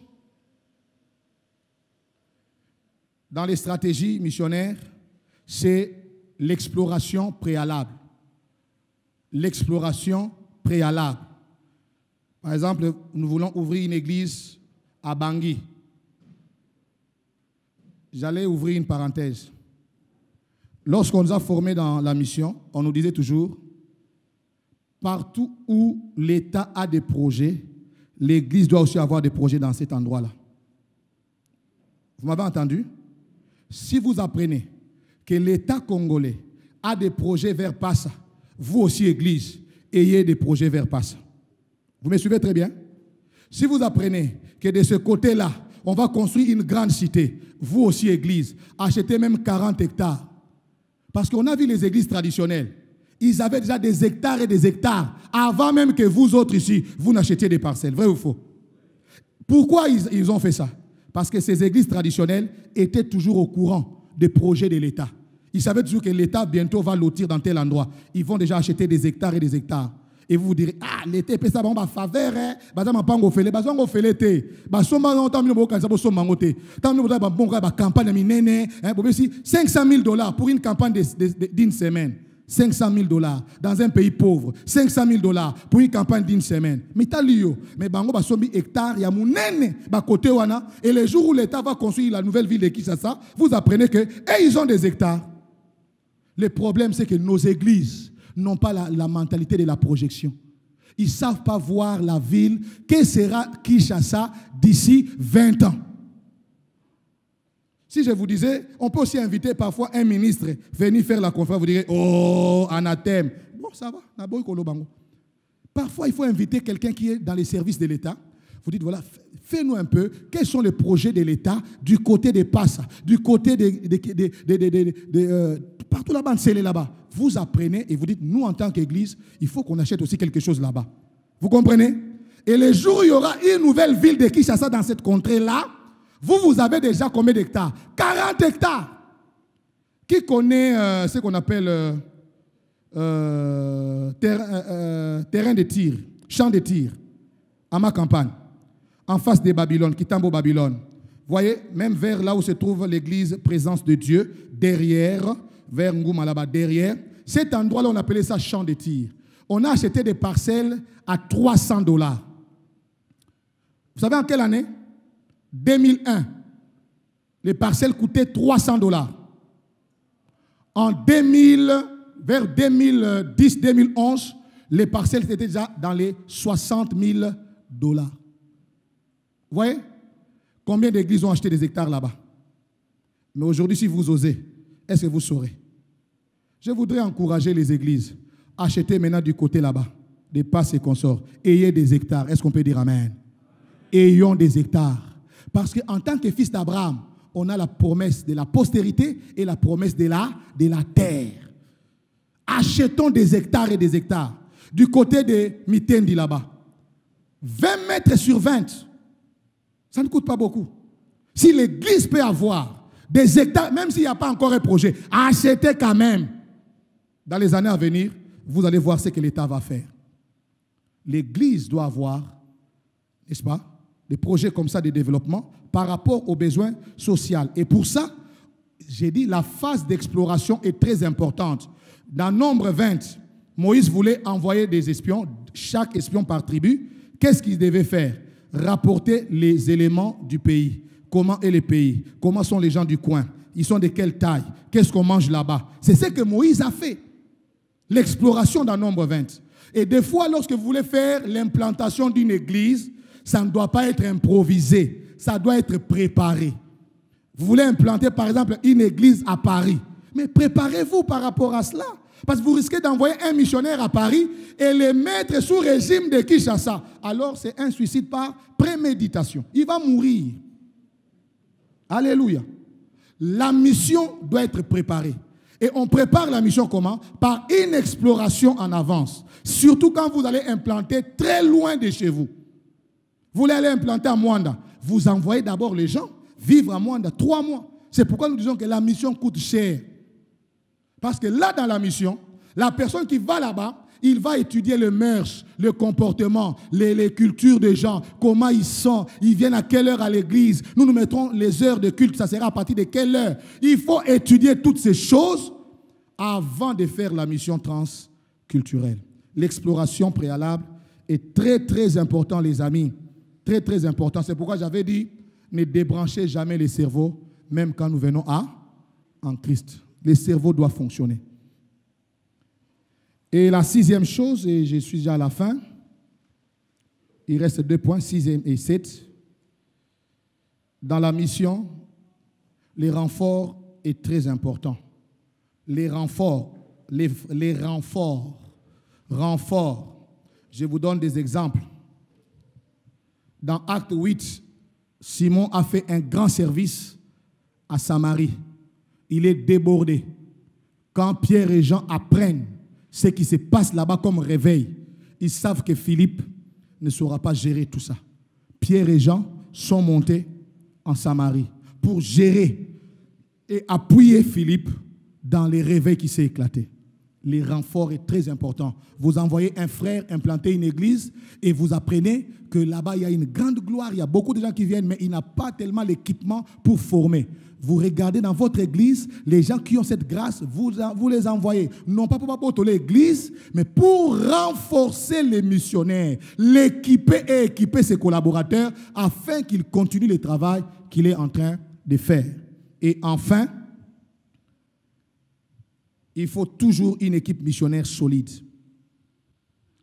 dans les stratégies missionnaires, c'est l'exploration préalable. L'exploration préalable. Par exemple, nous voulons ouvrir une église à Bangui. J'allais ouvrir une parenthèse. Lorsqu'on nous a formés dans la mission, on nous disait toujours, partout où l'État a des projets, l'église doit aussi avoir des projets dans cet endroit-là. Vous m'avez entendu? Si vous apprenez que l'État congolais a des projets vers Passa, vous aussi, église, ayez des projets vers Passa. Vous me suivez très bien? Si vous apprenez que de ce côté-là, on va construire une grande cité, vous aussi, église, achetez même 40 hectares. Parce qu'on a vu les églises traditionnelles, ils avaient déjà des hectares et des hectares, avant même que vous autres ici, vous n'achetiez des parcelles. Vrai ou faux? Pourquoi ils ont fait ça? Parce que ces églises traditionnelles étaient toujours au courant des projets de l'État. Ils savaient toujours que l'État bientôt va lotir dans tel endroit. Ils vont déjà acheter des hectares et des hectares. Et vous vous direz, ah, l'État peut ça bon ba faveur hein, baza mapango fele, baza ngo fele te. Ba soma non tamino bo kanisa bo soma ngote. Tamino bo ba bon ba campagne minene, hein, bo si $500,000 pour une campagne d'une semaine. $500,000 dans un pays pauvre. $500,000 pour une campagne d'une semaine. Mais talio, mais bango ba sombi hectare ya munene ba côté wana et le jour où l'État va construire la nouvelle ville de Kinshasa, vous apprenez que ils ont des hectares. Le problème c'est que nos églises n'ont pas la mentalité de la projection. Ils ne savent pas voir la ville. Que sera Kinshasa d'ici 20 ans? Si je vous disais, on peut aussi inviter parfois un ministre venir faire la conférence, vous direz, oh, anathème. Bon, ça va. Parfois, il faut inviter quelqu'un qui est dans les services de l'État. Vous dites, voilà, fais-nous un peu, quels sont les projets de l'État du côté des Passa, du côté partout là-bas, c'est là-bas. Vous apprenez et vous dites, nous en tant qu'église, il faut qu'on achète aussi quelque chose là-bas. Vous comprenez? Et le jour où il y aura une nouvelle ville de Kinshasa dans cette contrée-là, vous avez déjà combien d'hectares? 40 hectares. Qui connaît ce qu'on appelle terrain de tir, champ de tir, à ma campagne, en face de Babylone, Kitambo Babylone. Voyez, même vers là où se trouve l'église Présence de Dieu, derrière, vers Ngouma là-bas, derrière, cet endroit-là, on appelait ça champ de tir. On a acheté des parcelles à $300. Vous savez en quelle année? 2001. Les parcelles coûtaient $300. En 2000, vers 2010-2011, les parcelles étaient déjà dans les $60,000. Vous voyez? Combien d'églises ont acheté des hectares là-bas? Mais aujourd'hui, si vous osez, est-ce que vous saurez? Je voudrais encourager les églises. Achetez maintenant du côté là-bas, des passes et consorts. Ayez des hectares. Est-ce qu'on peut dire amen? Ayons des hectares. Parce qu'en tant que fils d'Abraham, on a la promesse de la postérité et la promesse de la terre. Achetons des hectares et des hectares. Du côté de Mitendi là-bas. 20 mètres sur 20. Ça ne coûte pas beaucoup. Si l'église peut avoir des hectares, même s'il n'y a pas encore un projet, achetez quand même. Dans les années à venir, vous allez voir ce que l'État va faire. L'église doit avoir, n'est-ce pas, des projets comme ça de développement par rapport aux besoins sociaux. Et pour ça, j'ai dit, la phase d'exploration est très importante. Dans Nombre 20, Moïse voulait envoyer des espions, chaque espion par tribu. Qu'est-ce qu'il devait faire? Rapporter les éléments du pays. Comment est le pays? Comment sont les gens du coin? Ils sont de quelle taille? Qu'est-ce qu'on mange là-bas? C'est ce que Moïse a fait. L'exploration dans Nombre 20. Et des fois, lorsque vous voulez faire l'implantation d'une église, ça ne doit pas être improvisé. Ça doit être préparé. Vous voulez implanter, par exemple, une église à Paris. Mais préparez-vous par rapport à cela. Parce que vous risquez d'envoyer un missionnaire à Paris et le mettre sous régime de Kinshasa. Alors, c'est un suicide par préméditation. Il va mourir. Alléluia. La mission doit être préparée. Et on prépare la mission comment? Par une exploration en avance. Surtout quand vous allez implanter très loin de chez vous. Vous voulez aller implanter à Mwanda. Vous envoyez d'abord les gens vivre à Mwanda 3 mois. C'est pourquoi nous disons que la mission coûte cher. Parce que là, dans la mission, la personne qui va là-bas, il va étudier le mœurs, le comportement, les cultures des gens, comment ils sont, ils viennent à quelle heure à l'église. Nous mettrons les heures de culte, ça sera à partir de quelle heure. Il faut étudier toutes ces choses avant de faire la mission transculturelle. L'exploration préalable est très, très importante, les amis. Très, très important. C'est pourquoi j'avais dit, ne débranchez jamais les cerveaux, même quand nous venons en Christ. Les cerveaux doivent fonctionner. Et la 6e chose, et je suis déjà à la fin, il reste 2 points, 6e et 7. Dans la mission, les renforts est très important. Les renforts. Renforts. Je vous donne des exemples. Dans Acte 8, Simon a fait un grand service à Samarie. Il est débordé. Quand Pierre et Jean apprennent ce qui se passe là-bas comme réveil, ils savent que Philippe ne saura pas gérer tout ça. Pierre et Jean sont montés en Samarie pour gérer et appuyer Philippe dans les réveils qui s'est éclaté. Les renforts est très important. Vous envoyez un frère implanter une église et vous apprenez que là-bas, il y a une grande gloire. Il y a beaucoup de gens qui viennent, mais il n'a pas tellement l'équipement pour former. Vous regardez dans votre église, les gens qui ont cette grâce, vous les envoyez. Non pas pour l'église, mais pour renforcer les missionnaires, l'équiper et équiper ses collaborateurs afin qu'ils continuent le travail qu'il est en train de faire. Et enfin, il faut toujours une équipe missionnaire solide.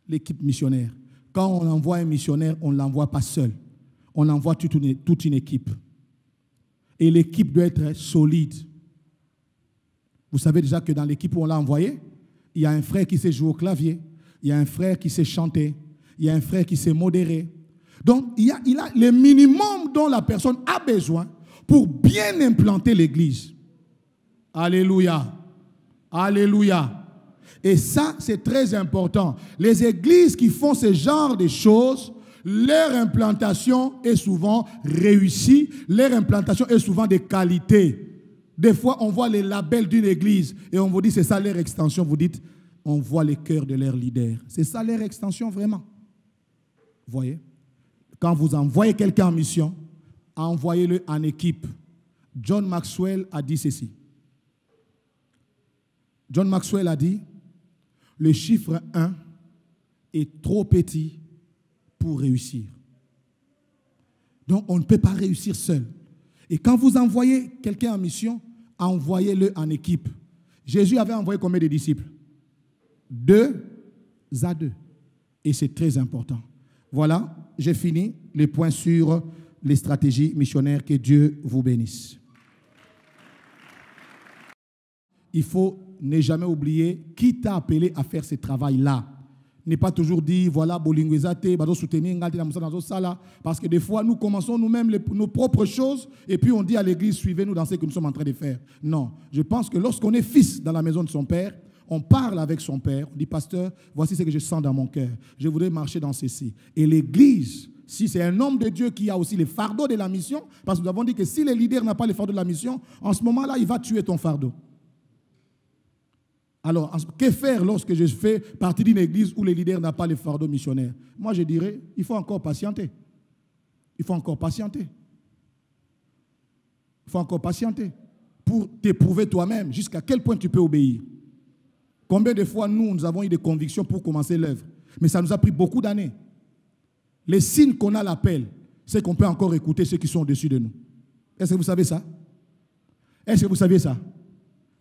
L'équipe missionnaire. Quand on envoie un missionnaire, on ne l'envoie pas seul. On envoie toute une équipe. Et l'équipe doit être solide. Vous savez déjà que dans l'équipe où on l'a envoyé, il y a un frère qui sait jouer au clavier, il y a un frère qui sait chanter, il y a un frère qui sait modérer. Donc, il a le minimum dont la personne a besoin pour bien implanter l'église. Alléluia. Alléluia. Et ça, c'est très important. Les églises qui font ce genre de choses, leur implantation est souvent réussie. Leur implantation est souvent de qualité. Des fois, on voit les labels d'une église et on vous dit, c'est ça leur extension. Vous dites, on voit les cœurs de leurs leaders. C'est ça leur extension vraiment. Vous voyez? Quand vous envoyez quelqu'un en mission, envoyez-le en équipe. John Maxwell a dit ceci. John Maxwell a dit, le chiffre 1 est trop petit pour réussir. Donc, on ne peut pas réussir seul. Et quand vous envoyez quelqu'un en mission, envoyez-le en équipe. Jésus avait envoyé combien de disciples? 2 à 2. Et c'est très important. Voilà, j'ai fini les points sur les stratégies missionnaires. Que Dieu vous bénisse. Il faut ne jamais oublier qui t'a appelé à faire ce travail-là. Ne pas toujours dire, voilà, bolinguezate, bado soutenir, parce que des fois, nous commençons nous-mêmes nos propres choses et puis on dit à l'église, suivez-nous dans ce que nous sommes en train de faire. Non, je pense que lorsqu'on est fils dans la maison de son père, on parle avec son père, on dit, pasteur, voici ce que je sens dans mon cœur. Je voudrais marcher dans ceci. Et l'église si c'est un homme de Dieu qui a aussi les fardeaux de la mission, parce que nous avons dit que si le leader n'a pas les fardeaux de la mission, en ce moment-là, il va tuer ton fardeau. Alors, que faire lorsque je fais partie d'une église où le leader n'a pas les fardeaux missionnaires? Moi, je dirais, il faut encore patienter. Il faut encore patienter. Il faut encore patienter pour t'éprouver toi-même jusqu'à quel point tu peux obéir. Combien de fois, nous avons eu des convictions pour commencer l'œuvre, mais ça nous a pris beaucoup d'années. Les signes qu'on a l'appel, c'est qu'on peut encore écouter ceux qui sont au-dessus de nous. Est-ce que vous savez ça? Est-ce que vous saviez ça?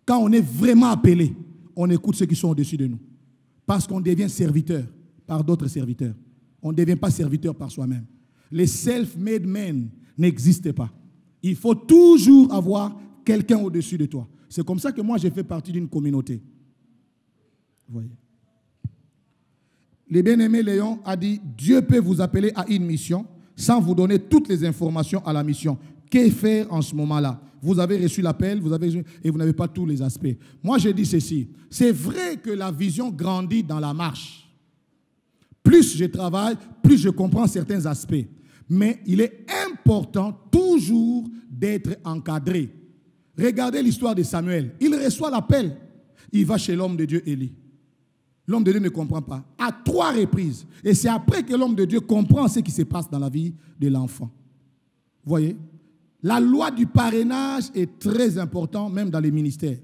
Quand on est vraiment appelé, on écoute ceux qui sont au-dessus de nous. Parce qu'on devient serviteur par d'autres serviteurs. On ne devient pas serviteur par soi-même. Les self-made men n'existent pas. Il faut toujours avoir quelqu'un au-dessus de toi. C'est comme ça que moi, j'ai fait partie d'une communauté. Vous voyez. Le bien-aimé Léon a dit, Dieu peut vous appeler à une mission sans vous donner toutes les informations à la mission. Que faire en ce moment-là? Vous avez reçu l'appel, et vous n'avez pas tous les aspects. Moi, je dis ceci. C'est vrai que la vision grandit dans la marche. Plus je travaille, plus je comprends certains aspects. Mais il est important toujours d'être encadré. Regardez l'histoire de Samuel. Il reçoit l'appel. Il va chez l'homme de Dieu, Élie. L'homme de Dieu ne comprend pas. À 3 reprises. Et c'est après que l'homme de Dieu comprend ce qui se passe dans la vie de l'enfant. Vous voyez? La loi du parrainage est très importante, même dans les ministères.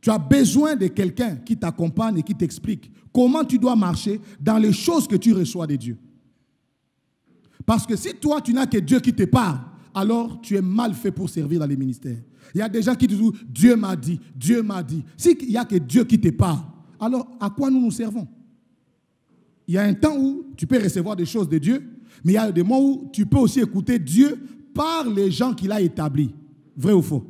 Tu as besoin de quelqu'un qui t'accompagne et qui t'explique comment tu dois marcher dans les choses que tu reçois de Dieu. Parce que si toi, tu n'as que Dieu qui te parle, alors tu es mal fait pour servir dans les ministères. Il y a des gens qui disent, Dieu m'a dit, Dieu m'a dit. S'il n'y a que Dieu qui te parle, alors à quoi nous nous servons? Il y a un temps où tu peux recevoir des choses de Dieu, mais il y a des moments où tu peux aussi écouter Dieu par les gens qu'il a établis. Vrai ou faux?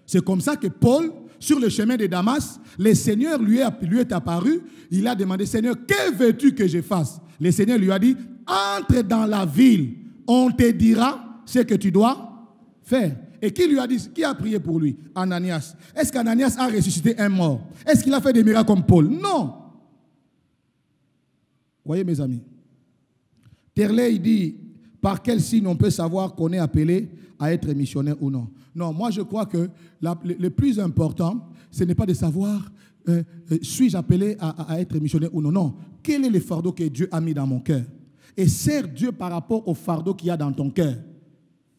C'est comme ça que Paul, sur le chemin de Damas, le Seigneur lui est apparu. Il a demandé, Seigneur, que veux-tu que je fasse? Le Seigneur lui a dit, entre dans la ville, on te dira ce que tu dois faire. Et qui lui a dit, qui a prié pour lui? Ananias. Est-ce qu'Ananias a ressuscité un mort? Est-ce qu'il a fait des miracles comme Paul? Non. Voyez mes amis. Terlet, il dit, par quel signe on peut savoir qu'on est appelé à être missionnaire ou non? Non, moi je crois que le plus important, ce n'est pas de savoir, suis-je appelé à être missionnaire ou non? Non. Quel est le fardeau que Dieu a mis dans mon cœur? Et sers Dieu par rapport au fardeau qu'il y a dans ton cœur.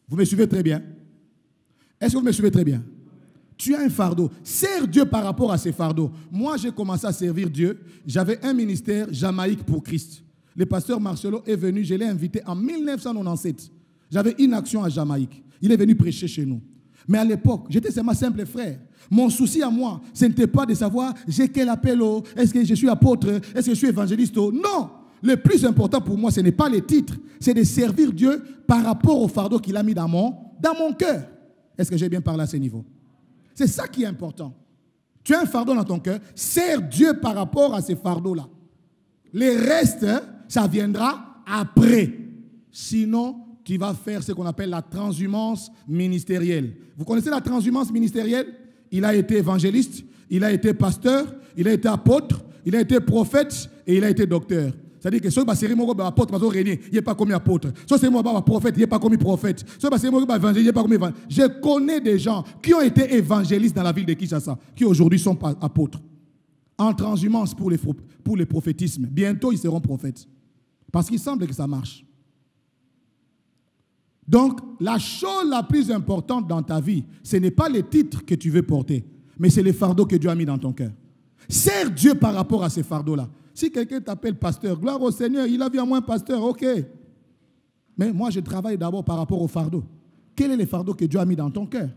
Vous me suivez très bien? Est-ce que vous me suivez très bien? Tu as un fardeau. Sers Dieu par rapport à ces fardeaux. Moi, j'ai commencé à servir Dieu. J'avais un ministère Jamaïque pour Christ. Le pasteur Marcelo est venu, je l'ai invité en 1997. J'avais une action à Jamaïque. Il est venu prêcher chez nous. Mais à l'époque, j'étais seulement simple frère. Mon souci à moi, ce n'était pas de savoir j'ai quel appel, est-ce que je suis apôtre, est-ce que je suis évangéliste. Non, le plus important pour moi, ce n'est pas les titres, c'est de servir Dieu par rapport au fardeau qu'il a mis dans mon cœur. Est-ce que j'ai bien parlé à ce niveau? C'est ça qui est important. Tu as un fardeau dans ton cœur, sers Dieu par rapport à ces fardeaux-là. Les restes, ça viendra après. Sinon, tu vas faire ce qu'on appelle la transhumance ministérielle. Vous connaissez la transhumance ministérielle? Il a été évangéliste, il a été pasteur, il a été apôtre, il a été prophète et il a été docteur. C'est-à-dire que ce qui est apôtre, il n'est pas comme apôtre. Ce qui est prophète, il n'est pas comme prophète. Ce qui est évangéliste, il n'est pas comme évangéliste. Je connais des gens qui ont été évangélistes dans la ville de Kinshasa, qui aujourd'hui sont apôtres. En transhumance pour les prophétismes. Bientôt, ils seront prophètes. Parce qu'il semble que ça marche. Donc, la chose la plus importante dans ta vie, ce n'est pas les titres que tu veux porter, mais c'est les fardeaux que Dieu a mis dans ton cœur. Sers Dieu par rapport à ces fardeaux-là. Si quelqu'un t'appelle pasteur, gloire au Seigneur, il a vu à moi un pasteur, ok. Mais moi, je travaille d'abord par rapport aux fardeaux. Quel est le fardeau que Dieu a mis dans ton cœur?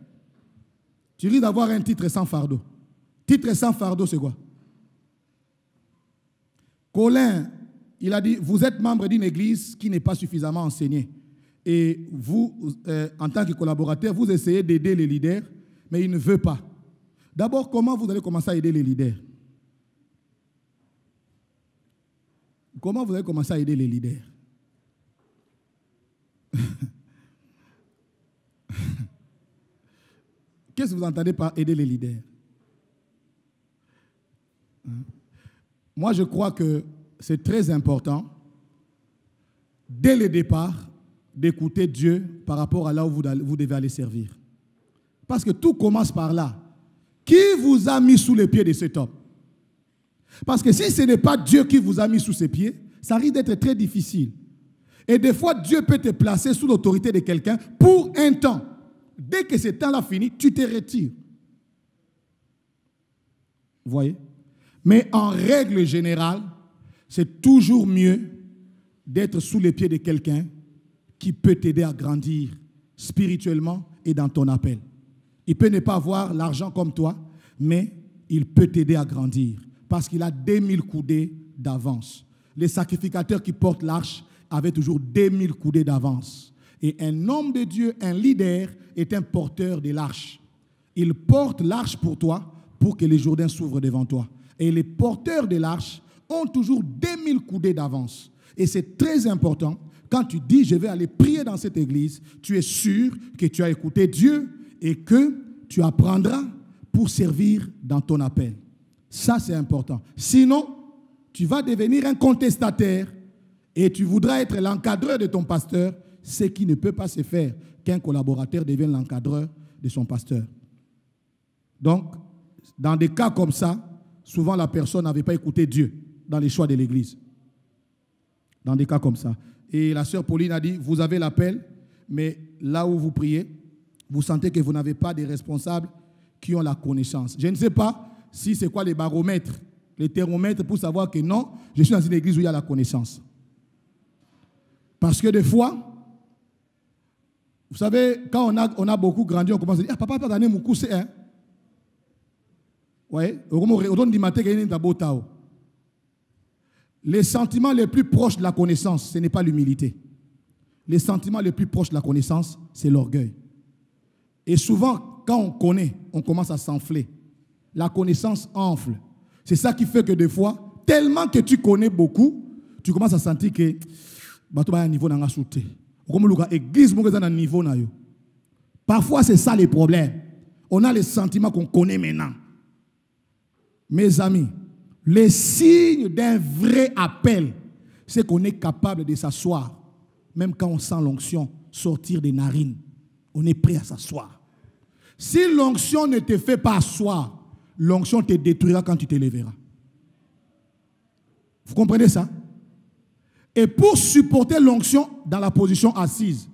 Tu risques d'avoir un titre sans fardeau. Titre sans fardeau, c'est quoi? Colin, il a dit, vous êtes membre d'une église qui n'est pas suffisamment enseignée. Et vous, en tant que collaborateur, vous essayez d'aider les leaders, mais il ne veut pas. D'abord, comment vous allez commencer à aider les leaders? Comment vous allez commencer à aider les leaders? Qu'est-ce que vous entendez par aider les leaders? Moi, je crois que c'est très important dès le départ, d'écouter Dieu par rapport à là où vous devez aller servir. Parce que tout commence par là. Qui vous a mis sous les pieds de cet homme? Parce que si ce n'est pas Dieu qui vous a mis sous ses pieds, ça risque d'être très difficile. Et des fois, Dieu peut te placer sous l'autorité de quelqu'un pour un temps. Dès que ce temps-là finit, tu te retires. Vous voyez? Mais en règle générale, c'est toujours mieux d'être sous les pieds de quelqu'un qui peut t'aider à grandir spirituellement et dans ton appel. Il peut ne pas avoir l'argent comme toi, mais il peut t'aider à grandir parce qu'il a 2000 coudées d'avance. Les sacrificateurs qui portent l'arche avaient toujours 2000 coudées d'avance. Et un homme de Dieu, un leader, est un porteur de l'arche. Il porte l'arche pour toi, pour que les Jourdains s'ouvrent devant toi. Et les porteurs de l'arche ont toujours 2000 coudées d'avance. Et c'est très important, quand tu dis « je vais aller prier dans cette église », tu es sûr que tu as écouté Dieu et que tu apprendras pour servir dans ton appel. Ça, c'est important. Sinon, tu vas devenir un contestataire et tu voudras être l'encadreur de ton pasteur, ce qui ne peut pas se faire qu'un collaborateur devienne l'encadreur de son pasteur. Donc, dans des cas comme ça, souvent la personne n'avait pas écouté Dieu dans les choix de l'église. Dans des cas comme ça. Et la sœur Pauline a dit, vous avez l'appel, mais là où vous priez, vous sentez que vous n'avez pas des responsables qui ont la connaissance. Je ne sais pas si c'est quoi les baromètres, les thermomètres pour savoir que non, je suis dans une église où il y a la connaissance. Parce que des fois, vous savez, quand on a beaucoup grandi, on commence à dire, ah, papa, pas gagné mon coup, c'est un. Oui, les sentiments les plus proches de la connaissance, ce n'est pas l'humilité. Les sentiments les plus proches de la connaissance, c'est l'orgueil. Et souvent, quand on connaît, on commence à s'enfler. La connaissance enfle. C'est ça qui fait que des fois, tellement que tu connais beaucoup, tu commences à sentir que tu as un niveau dans la sauté. Parfois, c'est ça les problèmes. On a les sentiments qu'on connaît maintenant. Mes amis, les signes d'un vrai appel, c'est qu'on est capable de s'asseoir, même quand on sent l'onction sortir des narines. On est prêt à s'asseoir. Si l'onction ne te fait pas asseoir, l'onction te détruira quand tu te lèveras. Vous comprenez ça? Et pour supporter l'onction dans la position assise,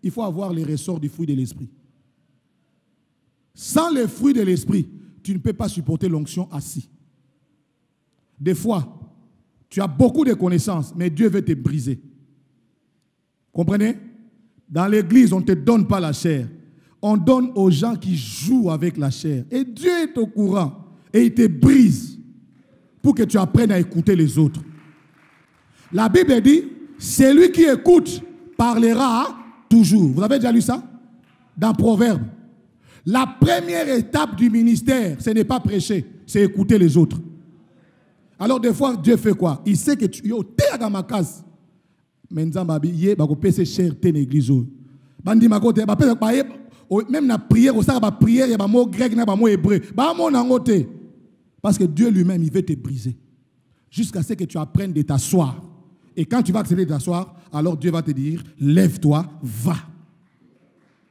il faut avoir les ressorts du fruit de l'esprit. Sans les fruits de l'esprit, tu ne peux pas supporter l'onction assis. Des fois, tu as beaucoup de connaissances, mais Dieu veut te briser. Comprenez? Dans l'église, on ne te donne pas la chair. On donne aux gens qui jouent avec la chair. Et Dieu est au courant. Et il te brise pour que tu apprennes à écouter les autres. La Bible dit, celui qui écoute parlera toujours. Vous avez déjà lu ça? Dans Proverbe. La première étape du ministère, ce n'est pas prêcher, c'est écouter les autres. Alors des fois, Dieu fait quoi? Il sait que tu es au théâtre dans ma case. Mais il y a des cher dans l'église. Même la prière, il y a des mots grecs, des mots hébreux. Parce que Dieu lui-même, il veut te briser. Jusqu'à ce que tu apprennes de t'asseoir. Et quand tu vas accepter de t'asseoir, alors Dieu va te dire, lève-toi, va.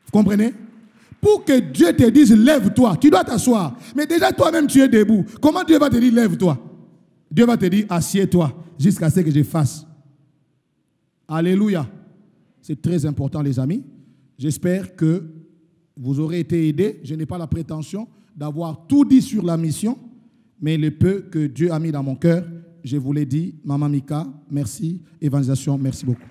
Vous comprenez? Pour que Dieu te dise, lève-toi, tu dois t'asseoir. Mais déjà, toi-même, tu es debout. Comment Dieu va te dire, lève-toi? Dieu va te dire, assieds-toi, jusqu'à ce que je fasse. Alléluia. C'est très important, les amis. J'espère que vous aurez été aidés. Je n'ai pas la prétention d'avoir tout dit sur la mission, mais le peu que Dieu a mis dans mon cœur, je vous l'ai dit. Maman Mika, merci. Évangélisation, merci beaucoup.